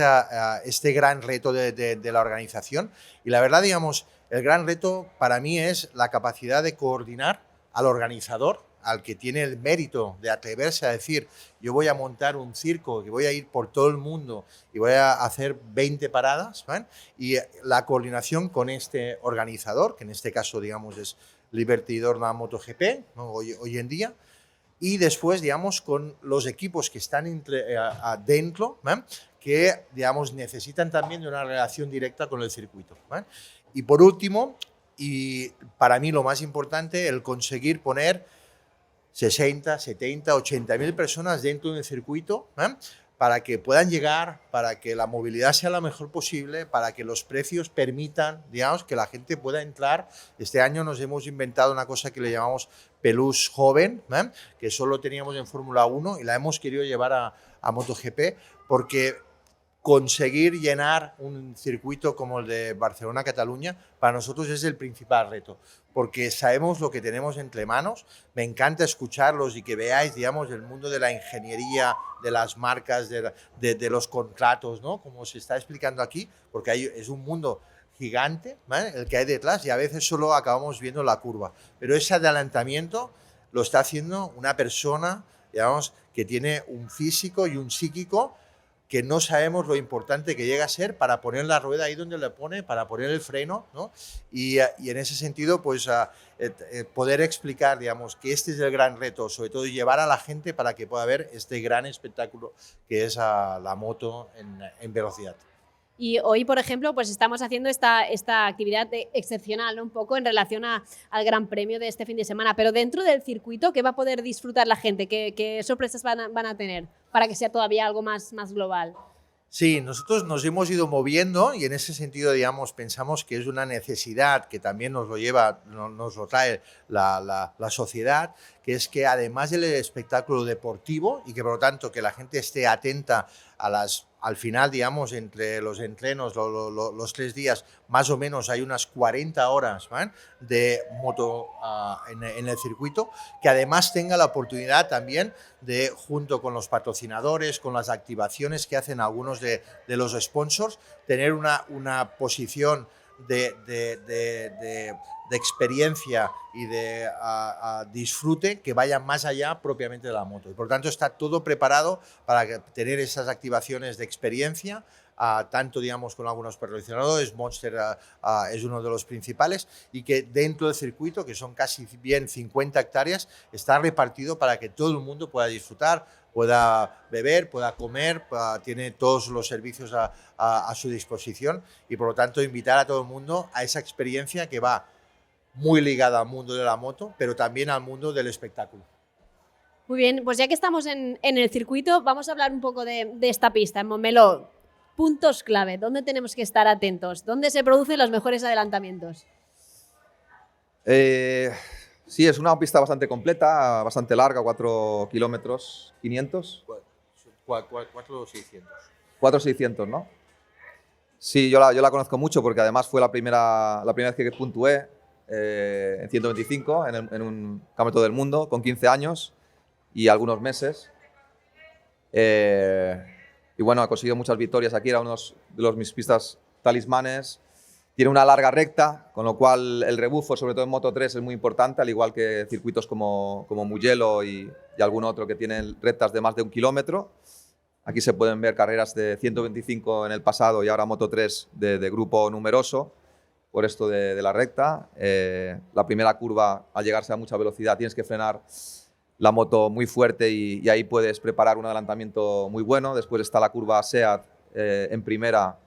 este gran reto de la organización. Y la verdad, digamos, el gran reto para mí es la capacidad de coordinar al organizador, al que tiene el mérito de atreverse a decir yo voy a montar un circo, que voy a ir por todo el mundo y voy a hacer 20 paradas, y la coordinación con este organizador, que en este caso, digamos, es Liberty Dorna MotoGP, ¿no? hoy en día, y después, digamos, con los equipos que están dentro, que, digamos, necesitan también de una relación directa con el circuito. Y por último, y para mí lo más importante, el conseguir poner 60, 70, 80.000 personas dentro del circuito para que puedan llegar, para que la movilidad sea la mejor posible, para que los precios permitan, digamos, que la gente pueda entrar. Este año nos hemos inventado una cosa que le llamamos Pelús Joven, que solo teníamos en Fórmula 1 y la hemos querido llevar a MotoGP porque conseguir llenar un circuito como el de Barcelona-Cataluña para nosotros es el principal reto, porque sabemos lo que tenemos entre manos. Me encanta escucharlos y que veáis, digamos, el mundo de la ingeniería, de las marcas, de los contratos, ¿no? Como se está explicando aquí, porque es un mundo gigante, el que hay detrás, y a veces solo acabamos viendo la curva. Pero ese adelantamiento lo está haciendo una persona, digamos, que tiene un físico y un psíquico que no sabemos lo importante que llega a ser para poner la rueda ahí donde le pone, para poner el freno, ¿no? Y en ese sentido, pues poder explicar, digamos, que este es el gran reto, sobre todo llevar a la gente para que pueda ver este gran espectáculo que es la moto en velocidad. Y hoy, por ejemplo, pues estamos haciendo esta actividad excepcional, ¿no? Un poco en relación al Gran Premio de este fin de semana. Pero dentro del circuito, ¿qué va a poder disfrutar la gente? ¿Qué sorpresas van a tener para que sea todavía algo más global? Sí, nosotros nos hemos ido moviendo y en ese sentido, digamos, pensamos que es una necesidad que también nos lo trae la sociedad, que es que además del espectáculo deportivo y que por lo tanto que la gente esté atenta al final, digamos, entre los entrenos, los 3 días, más o menos hay unas 40 horas de moto en el circuito, que además tenga la oportunidad también de, junto con los patrocinadores, con las activaciones que hacen algunos de los sponsors, tener una posición de experiencia y de disfrute que vaya más allá propiamente de la moto. Y por tanto está todo preparado para tener esas activaciones de experiencia, tanto, digamos, con algunos patrocinadores. Monster es uno de los principales, y que dentro del circuito, que son casi bien 50 hectáreas, está repartido para que todo el mundo pueda disfrutar, pueda beber, pueda comer, tiene todos los servicios a su disposición, y por lo tanto invitar a todo el mundo a esa experiencia que va muy ligada al mundo de la moto, pero también al mundo del espectáculo. Muy bien, pues ya que estamos en el circuito, vamos a hablar un poco de esta pista, en Montmeló. Puntos clave, ¿dónde tenemos que estar atentos? ¿Dónde se producen los mejores adelantamientos? Sí, es una pista bastante completa, bastante larga, 4 kilómetros 500. 4.600. 4.600, ¿no? Sí, yo la conozco mucho porque además fue la primera vez que puntué en 125 en un campeonato del mundo con 15 años y algunos meses. Y bueno, ha conseguido muchas victorias aquí, era uno de mis pistas talismanes. Tiene una larga recta, con lo cual el rebufo, sobre todo en Moto 3, es muy importante, al igual que circuitos como Mugello y algún otro que tienen rectas de más de 1 kilómetro. Aquí se pueden ver carreras de 125 en el pasado y ahora Moto 3 de grupo numeroso, por esto de la recta. La primera curva, al llegarse a mucha velocidad, tienes que frenar la moto muy fuerte y ahí puedes preparar un adelantamiento muy bueno. Después está la curva SEAT en primera,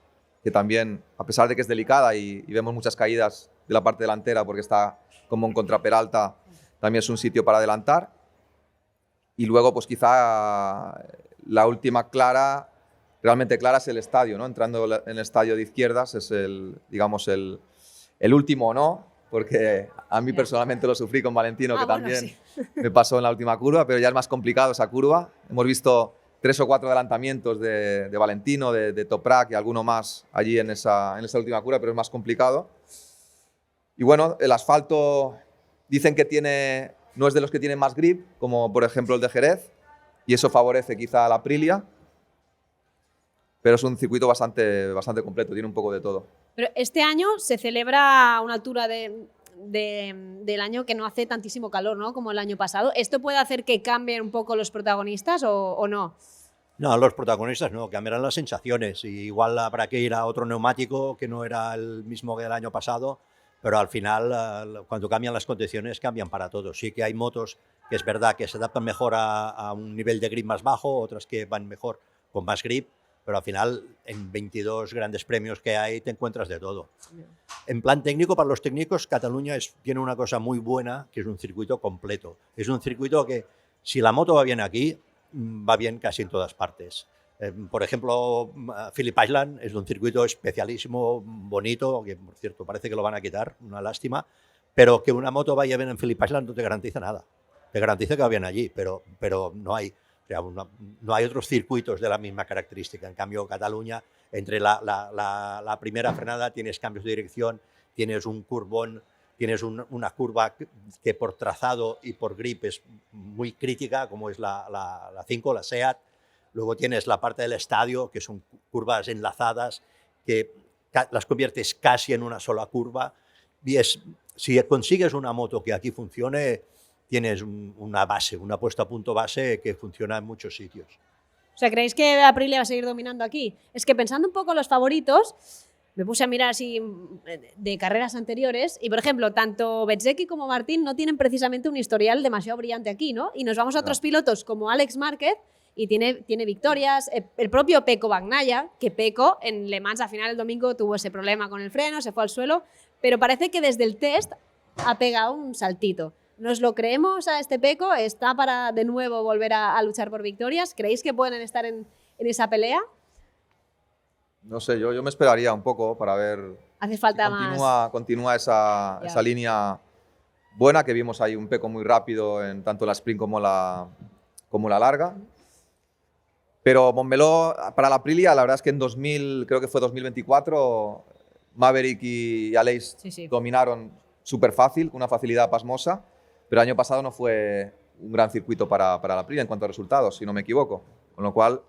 que también, a pesar de que es delicada y vemos muchas caídas de la parte delantera porque está como en contraperalta, también es un sitio para adelantar. Y luego, pues quizá la última realmente clara es el estadio, ¿no? Entrando en el estadio de izquierdas es digamos, el último no, porque a mí personalmente lo sufrí con Valentino, que bueno, también sí. me pasó en la última curva, pero ya es más complicado esa curva. Hemos visto 3 o 4 adelantamientos de Valentino, de Toprak y alguno más allí en esa última curva, pero es más complicado. Y bueno, el asfalto dicen que no es de los que tienen más grip, como por ejemplo el de Jerez, y eso favorece quizá a la Aprilia, pero es un circuito bastante completo, tiene un poco de todo. Pero este año se celebra a una altura del año que no hace tantísimo calor, ¿no? Como el año pasado. ¿Esto puede hacer que cambien un poco los protagonistas o no? No, los protagonistas no, cambiarán las sensaciones. Y igual habrá que ir a otro neumático que no era el mismo que el año pasado, pero al final, cuando cambian las condiciones, cambian para todos. Sí que hay motos que es verdad que se adaptan mejor a un nivel de grip más bajo, otras que van mejor con más grip, pero al final en 22 grandes premios que hay te encuentras de todo. En plan técnico, para los técnicos, Cataluña tiene una cosa muy buena, que es un circuito completo. Es un circuito que, si la moto va bien aquí, va bien casi en todas partes. Por ejemplo, Phillip Island es un circuito especialísimo, bonito, que por cierto parece que lo van a quitar, una lástima, pero que una moto vaya bien en Phillip Island no te garantiza nada. Te garantiza que va bien allí, pero no hay, no hay otros circuitos de la misma característica. En cambio, Cataluña, entre la primera frenada tienes cambios de dirección, tienes un curvón, tienes una curva que por trazado y por grip es muy crítica, como es la 5, la SEAT. Luego tienes la parte del estadio, que son curvas enlazadas, que las conviertes casi en una sola curva. Y si consigues una moto que aquí funcione, tienes una base, una puesta a punto base que funciona en muchos sitios. O sea, ¿creéis que Aprilia va a seguir dominando aquí? Es que pensando un poco en los favoritos, me puse a mirar así de carreras anteriores y, por ejemplo, tanto Bezzecchi como Martín no tienen precisamente un historial demasiado brillante aquí, ¿no? Y nos vamos a otros pilotos como Alex Márquez, y tiene victorias. El propio Pecco Bagnaia, que Pecco en Le Mans a final del domingo tuvo ese problema con el freno, se fue al suelo, pero parece que desde el test ha pegado un saltito. ¿Nos lo creemos a este Pecco? ¿Está para de nuevo volver a luchar por victorias? ¿Creéis que pueden estar en esa pelea? No sé, yo me esperaría un poco para ver. Hace falta si continúa esa línea buena, que vimos ahí un Pecco muy rápido en tanto la sprint como la larga. Pero Montmeló, para la Aprilia, la verdad es que creo que fue 2024, Maverick y Aleix dominaron súper fácil, con una facilidad pasmosa, pero el año pasado no fue un gran circuito para la Aprilia en cuanto a resultados, si no me equivoco. Con lo cual,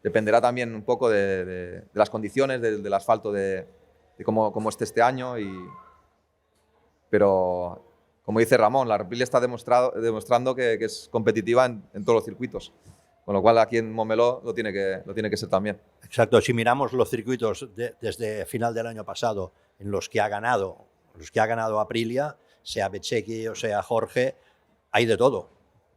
dependerá también un poco de las condiciones, del asfalto, de cómo esté este año. Pero, como dice Ramón, la Aprilia está demostrando que es competitiva en todos los circuitos. Con lo cual, aquí en Montmeló lo tiene que ser también. Exacto. Si miramos los circuitos desde final del año pasado en los que ha ganado Aprilia, sea Bezzecchi o sea Jorge, hay de todo.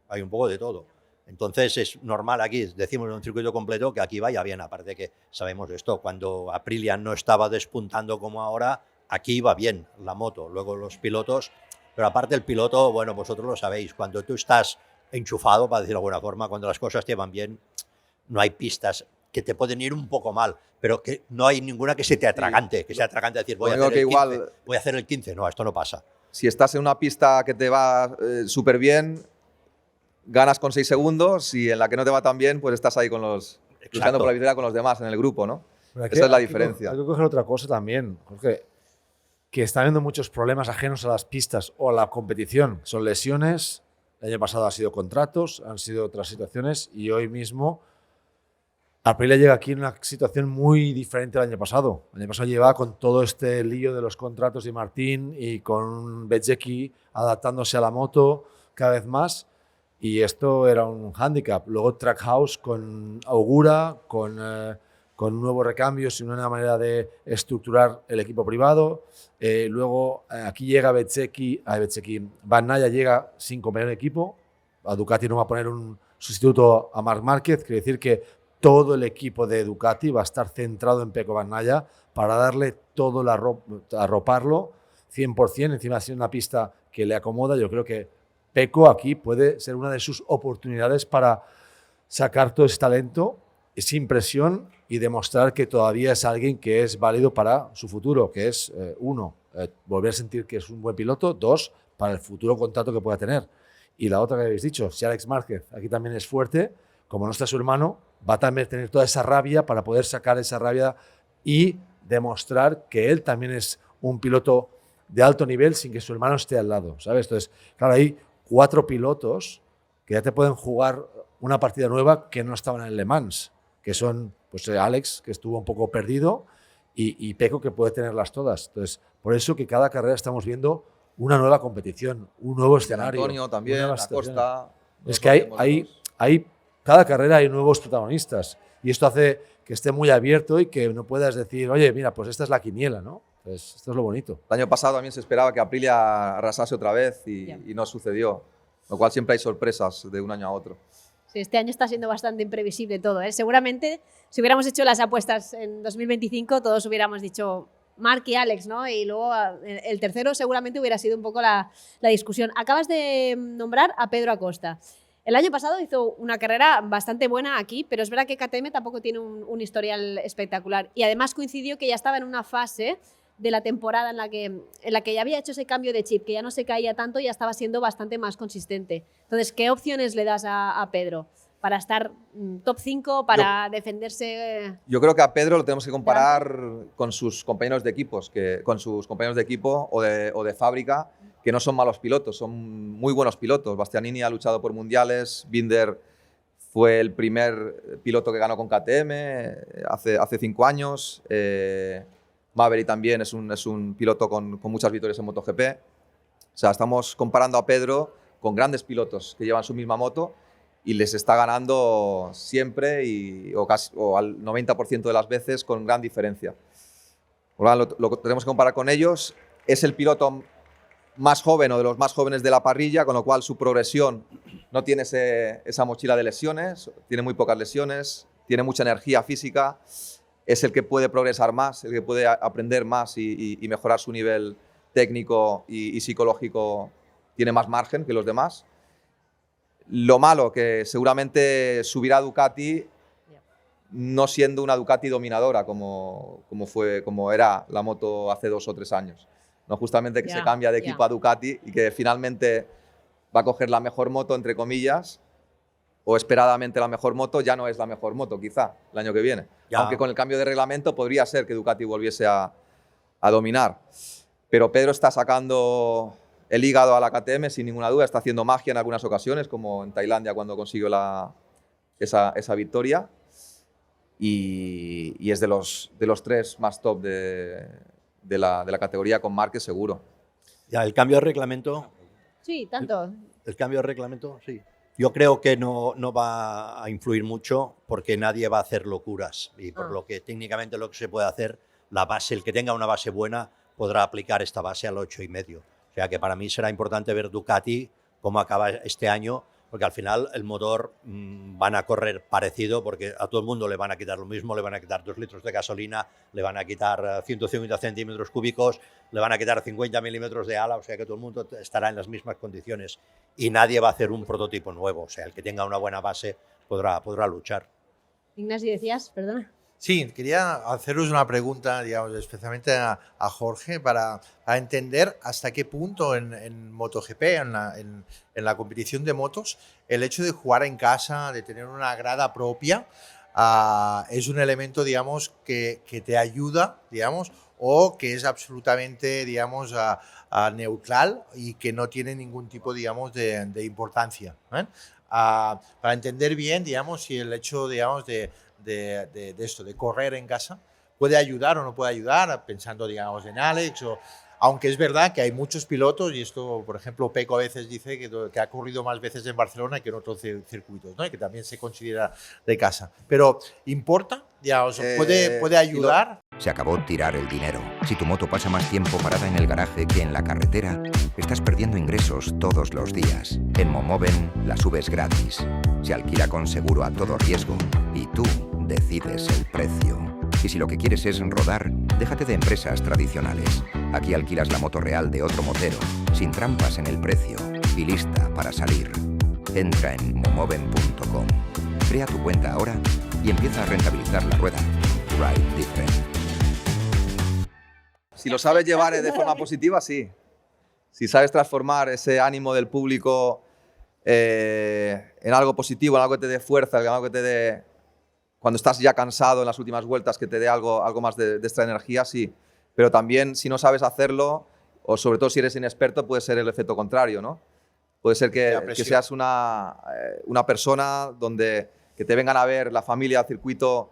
Hay un poco de todo. Entonces, es normal aquí, decimos en un circuito completo, que aquí vaya bien. Aparte que sabemos esto, cuando Aprilia no estaba despuntando como ahora, aquí iba bien la moto. Luego los pilotos, pero aparte el piloto, bueno, vosotros lo sabéis, cuando tú estás enchufado, para decirlo de alguna forma, cuando las cosas te van bien, no hay pistas que te pueden ir un poco mal, pero que no hay ninguna que se te atragante, que sea atragante decir, voy a hacer el 15, no, esto no pasa. Si estás en una pista que te va súper bien, ganas con 6 segundos y en la que no te va tan bien, pues estás ahí con los, luchando por la victoria con los demás en el grupo, ¿no? Esa es la diferencia. Hay que coger otra cosa también, Jorge, que está habiendo muchos problemas ajenos a las pistas o a la competición. Son lesiones, el año pasado han sido contratos, han sido otras situaciones y hoy mismo Aprilia llega aquí en una situación muy diferente al año pasado. El año pasado llevaba con todo este lío de los contratos de Martín y con Bezzecchi adaptándose a la moto cada vez más. Y esto era un hándicap. Luego Trackhouse con Augura, con nuevos recambios y una manera de estructurar el equipo privado. Luego aquí llega Bezzecchi, Van Naya llega sin compañero de equipo. A Ducati no va a poner un sustituto a Marc Márquez, quiere decir que todo el equipo de Ducati va a estar centrado en Pecco Bagnaia para darle todo, arroparlo 100%. Encima ha sido una pista que le acomoda. Yo creo que Pecco aquí puede ser una de sus oportunidades para sacar todo ese talento sin presión y demostrar que todavía es alguien que es válido para su futuro, que es, uno, volver a sentir que es un buen piloto, dos, para el futuro contrato que pueda tener. Y la otra que habéis dicho, si Alex Márquez aquí también es fuerte, como no está su hermano, va a también tener toda esa rabia para poder sacar esa rabia y demostrar que él también es un piloto de alto nivel sin que su hermano esté al lado, ¿sabes? Entonces, claro, hay 4 pilotos que ya te pueden jugar una partida nueva que no estaban en Le Mans, que son pues Alex, que estuvo un poco perdido, y Pecco, que puede tenerlas todas. Entonces, por eso que cada carrera estamos viendo una nueva competición, un nuevo escenario. Antonio también, Acosta. Es que hay cada carrera hay nuevos protagonistas y esto hace que esté muy abierto y que no puedas decir, oye, mira, pues esta es la quiniela, ¿no? Pues esto es lo bonito. El año pasado también se esperaba que Aprilia arrasase otra vez y no sucedió, lo cual siempre hay sorpresas de un año a otro. Sí, este año está siendo bastante imprevisible todo, ¿eh? Seguramente si hubiéramos hecho las apuestas en 2025 todos hubiéramos dicho Marc y Alex, ¿no? Y luego el tercero seguramente hubiera sido un poco la discusión. Acabas de nombrar a Pedro Acosta. El año pasado hizo una carrera bastante buena aquí, pero es verdad que KTM tampoco tiene un historial espectacular. Y además coincidió que ya estaba en una fase de la temporada en la que ya había hecho ese cambio de chip, que ya no se caía tanto y ya estaba siendo bastante más consistente. Entonces, ¿qué opciones le das a Pedro para estar top 5, para defenderse? Yo creo que a Pedro lo tenemos que comparar con sus compañeros de equipos, con sus compañeros de equipo o de fábrica, que no son malos pilotos, son muy buenos pilotos. Bastianini ha luchado por mundiales, Binder fue el primer piloto que ganó con KTM hace 5 años, Maverick también es un piloto con muchas victorias en MotoGP. O sea, estamos comparando a Pedro con grandes pilotos que llevan su misma moto y les está ganando siempre o al 90% de las veces con gran diferencia. Lo tenemos que comparar con ellos. Es el piloto más joven o de los más jóvenes de la parrilla, con lo cual su progresión no tiene esa mochila de lesiones, tiene muy pocas lesiones, tiene mucha energía física, es el que puede progresar más, el que puede aprender más y mejorar su nivel técnico y psicológico, tiene más margen que los demás. Lo malo, que seguramente subirá a Ducati no siendo una Ducati dominadora como era la moto hace 2 o 3 años. No, justamente que se cambia de equipo a Ducati y que finalmente va a coger la mejor moto, entre comillas, o esperadamente la mejor moto, ya no es la mejor moto, quizá, el año que viene. Aunque con el cambio de reglamento podría ser que Ducati volviese a dominar. Pero Pedro está sacando el hígado a la KTM sin ninguna duda, está haciendo magia en algunas ocasiones, como en Tailandia cuando consiguió esa victoria. Y es de los 3 más top de la categoría, con Márquez seguro. Ya, el cambio de reglamento. Sí, tanto. El cambio de reglamento, sí. Yo creo que no va a influir mucho porque nadie va a hacer locuras. Y por lo que técnicamente lo que se puede hacer, la base, el que tenga una base buena, podrá aplicar esta base al 8,5. O sea que para mí será importante ver Ducati cómo acaba este año, porque al final el motor van a correr parecido, porque a todo el mundo le van a quitar lo mismo, le van a quitar 2 litros de gasolina, le van a quitar 150 centímetros cúbicos, le van a quitar 50 milímetros de ala, o sea que todo el mundo estará en las mismas condiciones y nadie va a hacer un prototipo nuevo, o sea, el que tenga una buena base podrá luchar. Ignasi, decías, perdona. Sí, quería haceros una pregunta, digamos, especialmente a Jorge, para entender hasta qué punto en MotoGP, en la competición de motos, el hecho de jugar en casa, de tener una grada propia, es un elemento, digamos, que te ayuda, digamos, o que es absolutamente, digamos, neutral y que no tiene ningún tipo, digamos, de importancia. Para entender bien, digamos, si el hecho, digamos, de esto, de correr en casa, puede ayudar o no puede ayudar, pensando, digamos, en Alex, aunque es verdad que hay muchos pilotos, y esto, por ejemplo, Peco a veces dice que ha corrido más veces en Barcelona que en otros circuitos, ¿no? Y que también se considera de casa. Pero, ¿importa? Digamos, ¿puede ayudar? Se acabó tirar el dinero. Si tu moto pasa más tiempo parada en el garaje que en la carretera, estás perdiendo ingresos todos los días. En Momoven la subes gratis. Se alquila con seguro a todo riesgo y tú decides el precio. Y si lo que quieres es rodar, déjate de empresas tradicionales. Aquí alquilas la moto real de otro motero, sin trampas en el precio y lista para salir. Entra en momoven.com. Crea tu cuenta ahora y empieza a rentabilizar la rueda. Ride different. Si lo sabes llevar de forma positiva, sí. Si sabes transformar ese ánimo del público en algo positivo, en algo que te dé fuerza, en algo que te dé, cuando estás ya cansado en las últimas vueltas, que te dé algo más de extra energía, sí. Pero también, si no sabes hacerlo, o sobre todo si eres inexperto, puede ser el efecto contrario, ¿no? Puede ser que seas una persona que te vengan a ver la familia al circuito,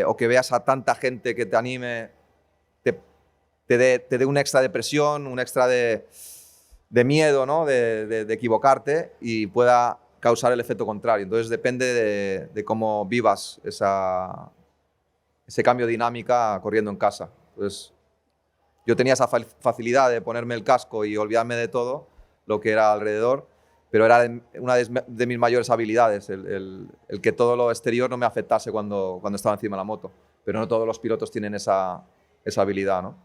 o que veas a tanta gente que te anime, te dé un extra de presión, un extra de miedo, ¿no? de equivocarte, y pueda causar el efecto contrario. Entonces depende de cómo vivas ese cambio de dinámica corriendo en casa. Entonces, yo tenía esa facilidad de ponerme el casco y olvidarme de todo lo que era alrededor, pero era una de mis mayores habilidades, el que todo lo exterior no me afectase cuando estaba encima de la moto. Pero no todos los pilotos tienen esa habilidad, ¿no?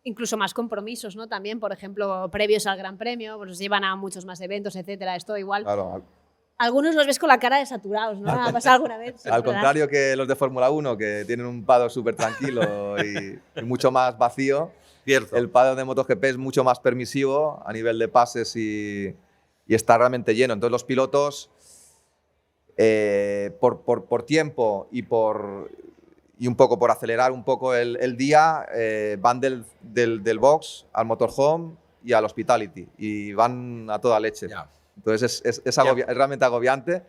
Incluso más compromisos, ¿no? También, por ejemplo, previos al Gran Premio, pues los llevan a muchos más eventos, etcétera. Esto igual. Claro. Algunos los ves con la cara de saturados, ¿no? ¿Ha pasado alguna vez? Al contrario que los de Fórmula 1, que tienen un paddock súper tranquilo y mucho más vacío, Cierto. El paddock de MotoGP es mucho más permisivo a nivel de pases y está realmente lleno. Entonces los pilotos, por tiempo y un poco por acelerar un poco el día, van del box al motorhome y al hospitality, y van a toda leche. Ya. Entonces es realmente agobiante,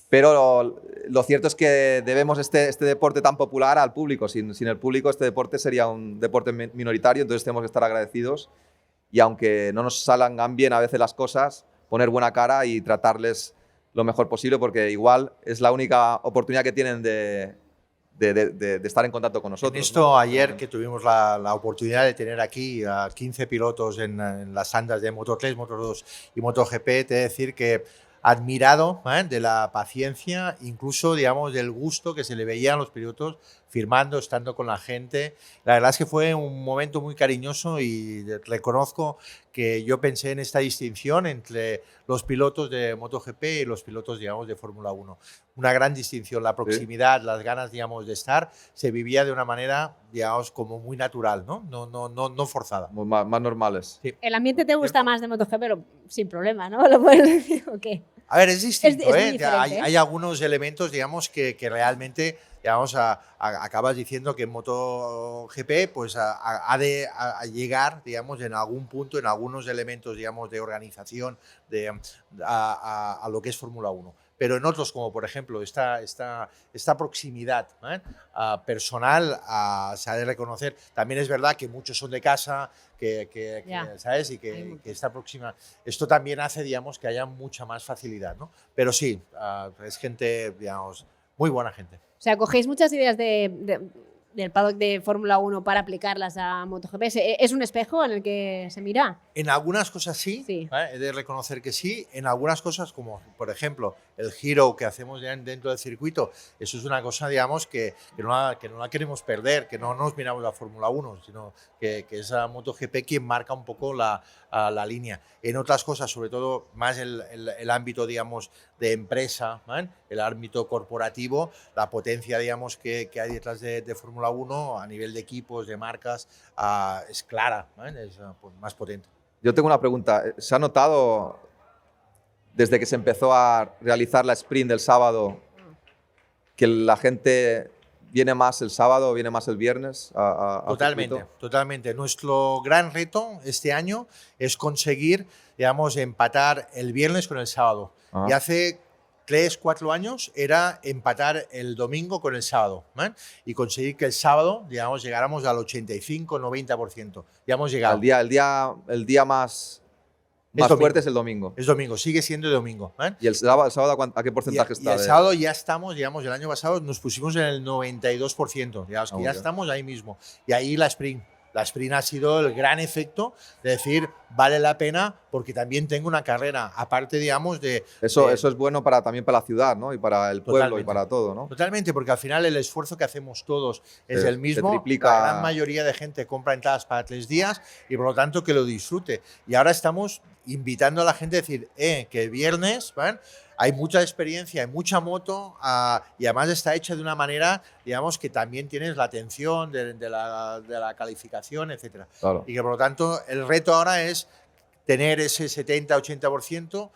pero lo cierto es que debemos este deporte tan popular al público. Sin el público este deporte sería un deporte minoritario, entonces tenemos que estar agradecidos, y aunque no nos salgan bien a veces las cosas, poner buena cara y tratarles lo mejor posible, porque igual es la única oportunidad que tienen de estar en contacto con nosotros. En esto, ayer que tuvimos la oportunidad de tener aquí a 15 pilotos en las tandas de Moto3, Moto2 y MotoGP, te he de decir que admirado de la paciencia, incluso, digamos, del gusto que se le veía a los pilotos firmando, estando con la gente. La verdad es que fue un momento muy cariñoso, y reconozco que yo pensé en esta distinción entre los pilotos de MotoGP y los pilotos, digamos, de Fórmula 1. Una gran distinción, la proximidad, las ganas, digamos, de estar, se vivía de una manera, digamos, como muy natural, ¿no? No forzada. Más normales. Sí. El ambiente te gusta más de MotoGP, pero sin problema, ¿no? ¿Lo puedes decir o qué? A ver, es distinto, Es muy ¿eh? diferente, Hay algunos elementos, digamos, que realmente, digamos, acabas diciendo que en MotoGP pues ha de llegar, digamos, en algún punto, en algunos elementos, digamos, de organización a lo que es Fórmula 1. Pero en otros, como por ejemplo esta proximidad personal, se ha de reconocer. También es verdad que muchos son de casa, ¿sabes? Y que está próxima. Esto también hace, digamos, que haya mucha más facilidad, ¿no? Pero sí, es gente, digamos, muy buena gente. O sea, cogéis muchas ideas del paddock de Fórmula 1 para aplicarlas a MotoGP. ¿Es un espejo en el que se mira? En algunas cosas sí, Sí. he de reconocer que sí. En algunas cosas, como por ejemplo el giro que hacemos dentro del circuito, eso es una cosa, digamos, que no la queremos perder, que no nos miramos la Fórmula 1, sino que es a MotoGP quien marca un poco la línea. En otras cosas, sobre todo más el ámbito, digamos, de empresa, ¿vale? El ámbito corporativo, la potencia, digamos, que hay detrás de Fórmula 1 a nivel de equipos, de marcas, es clara, ¿vale? Es pues, más potente. Yo tengo una pregunta. ¿Se ha notado desde que se empezó a realizar la sprint del sábado que la gente viene más el sábado o viene más el viernes a Totalmente, circuito? totalmente. Nuestro gran reto este año es conseguir, digamos, empatar el viernes con el sábado. Ajá. Y hace 3, 4 años era empatar el domingo con el sábado, ¿vale? Y conseguir que el sábado, digamos, llegáramos al 85-90%. Ya hemos llegado. El día más domingo. fuerte es el domingo. Es domingo, sigue siendo domingo, ¿vale? ¿Y el sábado ¿a qué porcentaje Y está? el sábado ya estamos, digamos, el año pasado nos pusimos en el 92%, digamos, que muy ya bien. estamos ahí mismo. Y ahí la sprint. La sprint ha sido el gran efecto de decir, vale la pena porque también tengo una carrera, aparte, digamos, de… Eso es bueno también para la ciudad, ¿no? Y para el pueblo Totalmente. y para todo, ¿no? Totalmente, porque al final el esfuerzo que hacemos todos es Se- el se mismo. triplica. La gran mayoría de gente compra entradas para 3 días y por lo tanto que lo disfrute. Y ahora estamos invitando a la gente a decir que el viernes, ¿vale? Hay mucha experiencia, hay mucha moto y además está hecha de una manera, digamos, que también tienes la atención de la calificación, etc. Claro. Y que por lo tanto el reto ahora es tener ese 70-80%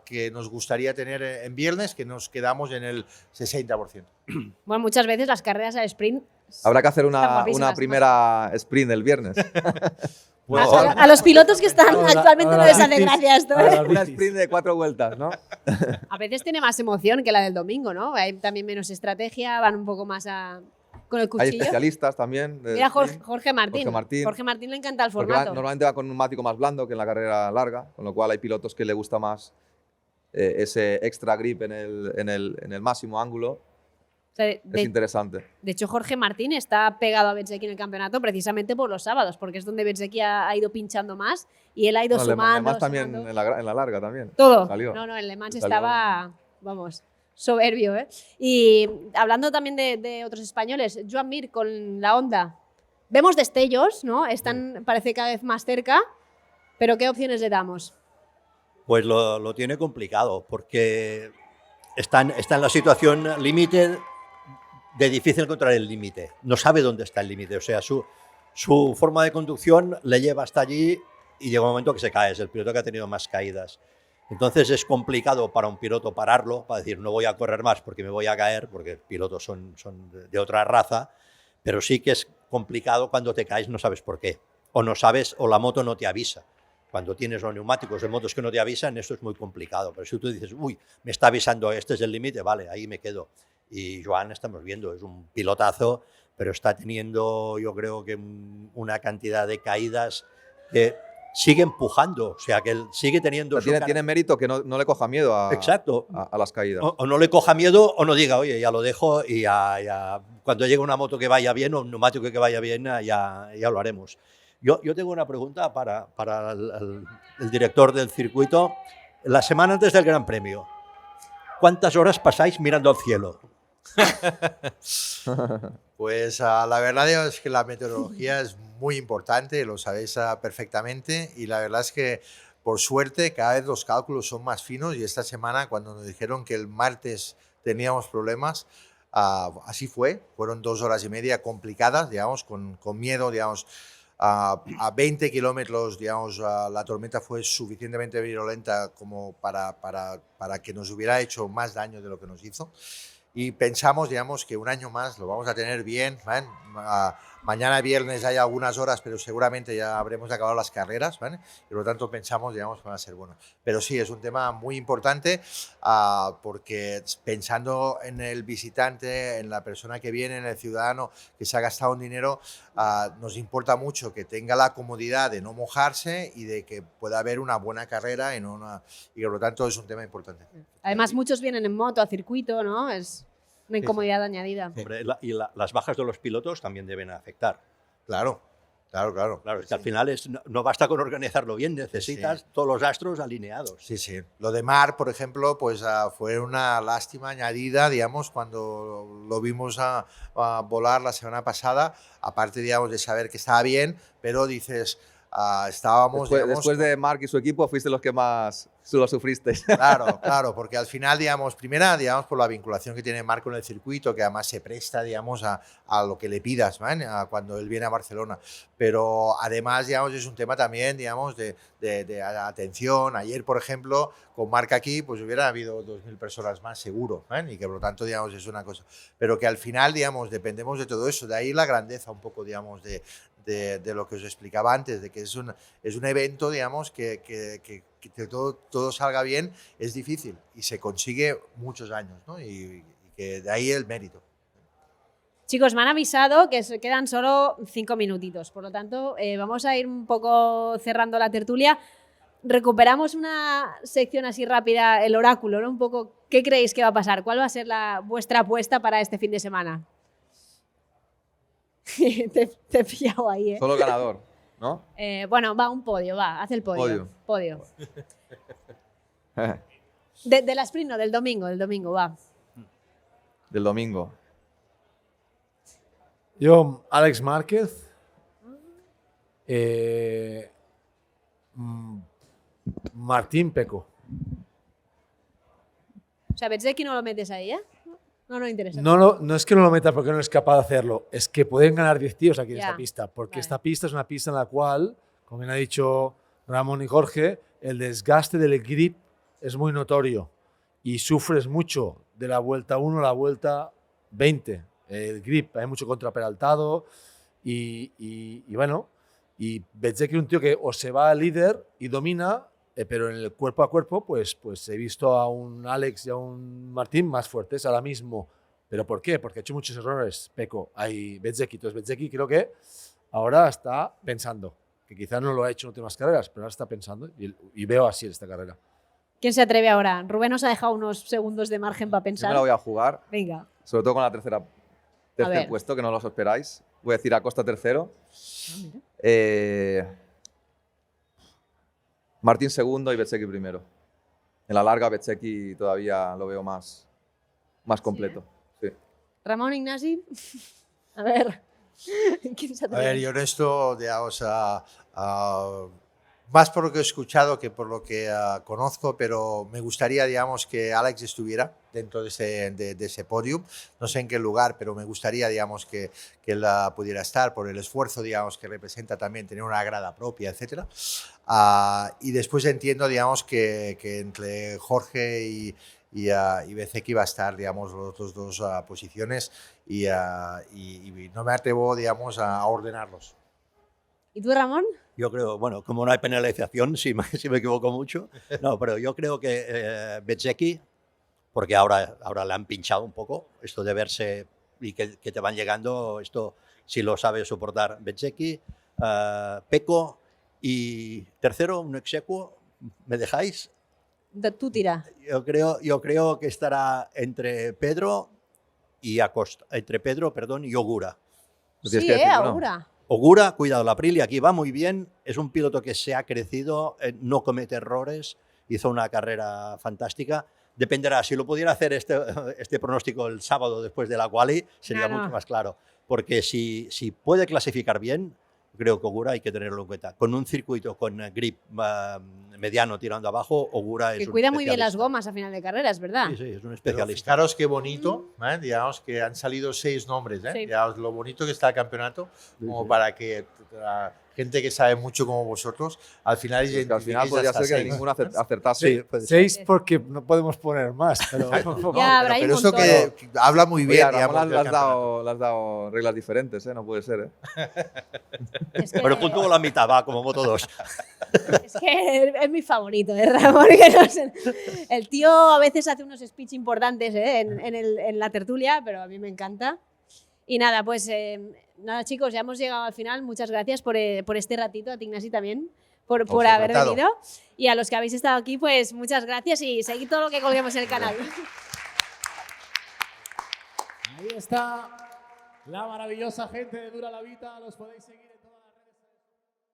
que nos gustaría tener en viernes, que nos quedamos en el 60%. Bueno, muchas veces las carreras al sprint… Habrá que hacer Están una guapísimas, primera sprint el viernes. A los pilotos que están Ahora- actualmente ahora no les hace bicis, gracia esto. ahora ¿eh? Una bicis. sprint de 4 vueltas, ¿no? A veces tiene más emoción que la del domingo, ¿no? Hay también menos estrategia, van un poco más con el Hay cuchillo. especialistas también. de Mira sprint. Jorge Martín. Jorge Martín. Jorge Martín le encanta el Porque formato. normalmente va con un neumático más blando que en la carrera larga, con lo cual hay pilotos que le gusta más ese extra grip en el máximo ángulo. O sea, Es interesante. de hecho, Jorge Martín está pegado a Bezzecchi en el campeonato precisamente por los sábados, porque es donde Bezzecchi ha ido pinchando más y él ha ido Bueno, Le sumando. Mans también sumando. en la larga también. Todo. Salió. No, en Le Mans Salió. estaba, vamos, soberbio, ¿eh? Y hablando también de otros españoles, Joan Mir con la Honda. Vemos destellos, ¿no? Están, parece cada vez más cerca, pero ¿qué opciones le damos? Pues lo tiene complicado porque está en la situación límite de difícil encontrar el límite. No sabe dónde está el límite. O sea, su forma de conducción le lleva hasta allí y llega un momento que se cae. Es el piloto que ha tenido más caídas. Entonces es complicado para un piloto pararlo, para decir no voy a correr más porque me voy a caer, porque pilotos son de otra raza, pero sí que es complicado cuando te caes, no sabes por qué. O no sabes, o la moto no te avisa. Cuando tienes los neumáticos de motos que no te avisan, eso es muy complicado. Pero si tú dices, uy, me está avisando, este es el límite, vale, ahí me quedo. Y Joan, estamos viendo, es un pilotazo, pero está teniendo, yo creo que una cantidad de caídas que sigue empujando, o sea, que él sigue teniendo… O sea, tiene mérito que no le coja miedo Exacto. a las caídas. O no le coja miedo o no diga, oye, ya lo dejo y ya cuando llegue una moto que vaya bien o un neumático que vaya bien, ya lo haremos. Yo tengo una pregunta para el director del circuito. La semana antes del Gran Premio, ¿cuántas horas pasáis mirando al cielo? Pues la verdad es que la meteorología es muy importante, lo sabéis perfectamente, y la verdad es que por suerte cada vez los cálculos son más finos y esta semana cuando nos dijeron que el martes teníamos problemas, así fue, fueron 2 horas y media complicadas, digamos, con miedo, digamos, a 20 kilómetros, digamos, la tormenta fue suficientemente violenta como para que nos hubiera hecho más daño de lo que nos hizo. Y pensamos, digamos, que un año más lo vamos a tener bien, ¿vale? Mañana viernes hay algunas horas, pero seguramente ya habremos acabado las carreras, ¿vale? Y por lo tanto pensamos, digamos, que van a ser buenos. Pero sí, es un tema muy importante porque pensando en el visitante, en la persona que viene, en el ciudadano que se ha gastado un dinero, nos importa mucho que tenga la comodidad de no mojarse y de que pueda haber una buena carrera y por lo tanto es un tema importante. Además, muchos vienen en moto a circuito, ¿no? Es una incomodidad añadida. Hombre, las bajas de los pilotos también deben afectar. Claro. Claro, es que al final no basta con organizarlo bien, necesitas todos los astros alineados. Sí. Lo de Mar, por ejemplo, pues fue una lástima añadida, digamos, cuando lo vimos a volar la semana pasada, aparte, digamos, de saber que estaba bien, pero dices, estábamos... Después de Marc y su equipo, fuiste los que más lo sufristeis. Claro, porque al final, digamos, primera, digamos, por la vinculación que tiene Marc con el circuito, que además se presta, digamos, a lo que le pidas, ¿vale? Cuando él viene a Barcelona. Pero además, digamos, es un tema también, digamos, de atención. Ayer, por ejemplo, con Marc aquí, pues hubiera habido 2.000 personas más, seguro, ¿eh? Y que por lo tanto, digamos, es una cosa. Pero que al final, digamos, dependemos de todo eso. De ahí la grandeza un poco, digamos, de lo que os explicaba antes, de que es un evento, digamos, que todo salga bien, es difícil y se consigue muchos años, ¿no? Y que de ahí el mérito. Chicos, me han avisado que se quedan solo 5 minutitos, por lo tanto vamos a ir un poco cerrando la tertulia. Recuperamos una sección así rápida, el oráculo, ¿no? Un poco, ¿qué creéis que va a pasar? ¿Cuál va a ser vuestra apuesta para este fin de semana? te he pillado ahí, ¿eh? Solo ganador, ¿no? Bueno, va, un podio, va, haz el podio. De la sprint, no, del domingo, va. Del domingo. Yo, Alex Márquez. Martín Pecco. O sea, Bezzecchi no lo metes ahí, ¿eh? No interesa. No es que no lo meta porque no es capaz de hacerlo, es que pueden ganar 10 tíos aquí en Ya. esta pista, porque Vale. esta pista es una pista en la cual, como bien ha dicho Ramón y Jorge, el desgaste del grip es muy notorio y sufres mucho de la vuelta 1 a la vuelta 20. El grip, hay mucho contraperaltado y bueno, y Bezzecchi es un tío que o se va al líder y domina, pero en el cuerpo a cuerpo, pues he visto a un Alex y a un Martín más fuertes ahora mismo. ¿Pero por qué? Porque ha hecho muchos errores, Pecco. Hay Bezzecchi. Entonces Bezzecchi creo que ahora está pensando, que quizás no lo ha hecho en últimas carreras, pero ahora está pensando y veo así esta carrera. ¿Quién se atreve ahora? Rubén nos ha dejado unos segundos de margen para Yo pensar. me la voy a jugar, Venga. sobre todo con la tercer ver. puesto, que no los esperáis. Voy a decir Acosta tercero. Martín segundo y Bezzecchi primero. En la larga, Bezzecchi todavía lo veo más completo. Sí. Ramón, Ignasi. A ver. ¿Quién se A atreve? ver, yo en esto, digamos, más por lo que he escuchado que por lo que conozco, pero me gustaría, digamos, que Alex estuviera dentro de ese podium. No sé en qué lugar, pero me gustaría, digamos, que él pudiera estar por el esfuerzo, digamos, que representa también tener una grada propia, etc. Y después entiendo, digamos, que entre Jorge y Bezzecchi va a estar, digamos, las dos posiciones y no me atrevo, digamos, a ordenarlos. ¿Y tú, Ramón? Yo creo, bueno, como no hay penalización, si me equivoco mucho, no, pero yo creo que Bezzecchi, porque ahora le han pinchado un poco, esto de verse y que te van llegando, esto sí lo sabe soportar Bezzecchi, Pecco y tercero, un exequo, ¿me dejáis? Tú tira. Yo creo que estará entre Pedro y Acosta, entre Pedro, perdón, y Ogura. ¿No tienes Sí, que decir uno? Augura. Ogura, cuidado, la Aprilia aquí va muy bien, es un piloto que se ha crecido, no comete errores, hizo una carrera fantástica. Dependerá, si lo pudiera hacer este pronóstico el sábado después de la quali, sería No. mucho más claro. Porque si puede clasificar bien, creo que Ogura hay que tenerlo en cuenta. Con un circuito con grip mediano tirando abajo, Ogura es Que un cuida muy bien las especialista. gomas a final de carrera, es verdad. Sí, es un Pero especialista. fijaros qué bonito, digamos que han salido 6 nombres, Sí. digamos, lo bonito que está el campeonato, como Sí. para que la gente que sabe mucho como vosotros, al final Que al final identifiquéis podría hasta ser que 6. ninguno acertase. Sí, puede ser. 6 porque no podemos poner más, pero Ya habrá Pero un esto montón. que habla muy Oye, bien, a Ramón digamos, le del has campeonato. dado reglas diferentes, ¿eh? No puede ser, ¿eh? Es que, Pero puntuó la mitad, va, como Moto 2. es que es mi favorito, Ramón. Que no sé. El tío a veces hace unos speech importantes en la tertulia, pero a mí me encanta. Y nada, pues nada, chicos, ya hemos llegado al final. Muchas gracias por este ratito, a ti, Ignasi, también, por haber encantado. venido. Y a los que habéis estado aquí, pues muchas gracias y seguid todo lo que colguemos en el canal. Ahí está la maravillosa gente de Dura la Vita, los podéis seguir.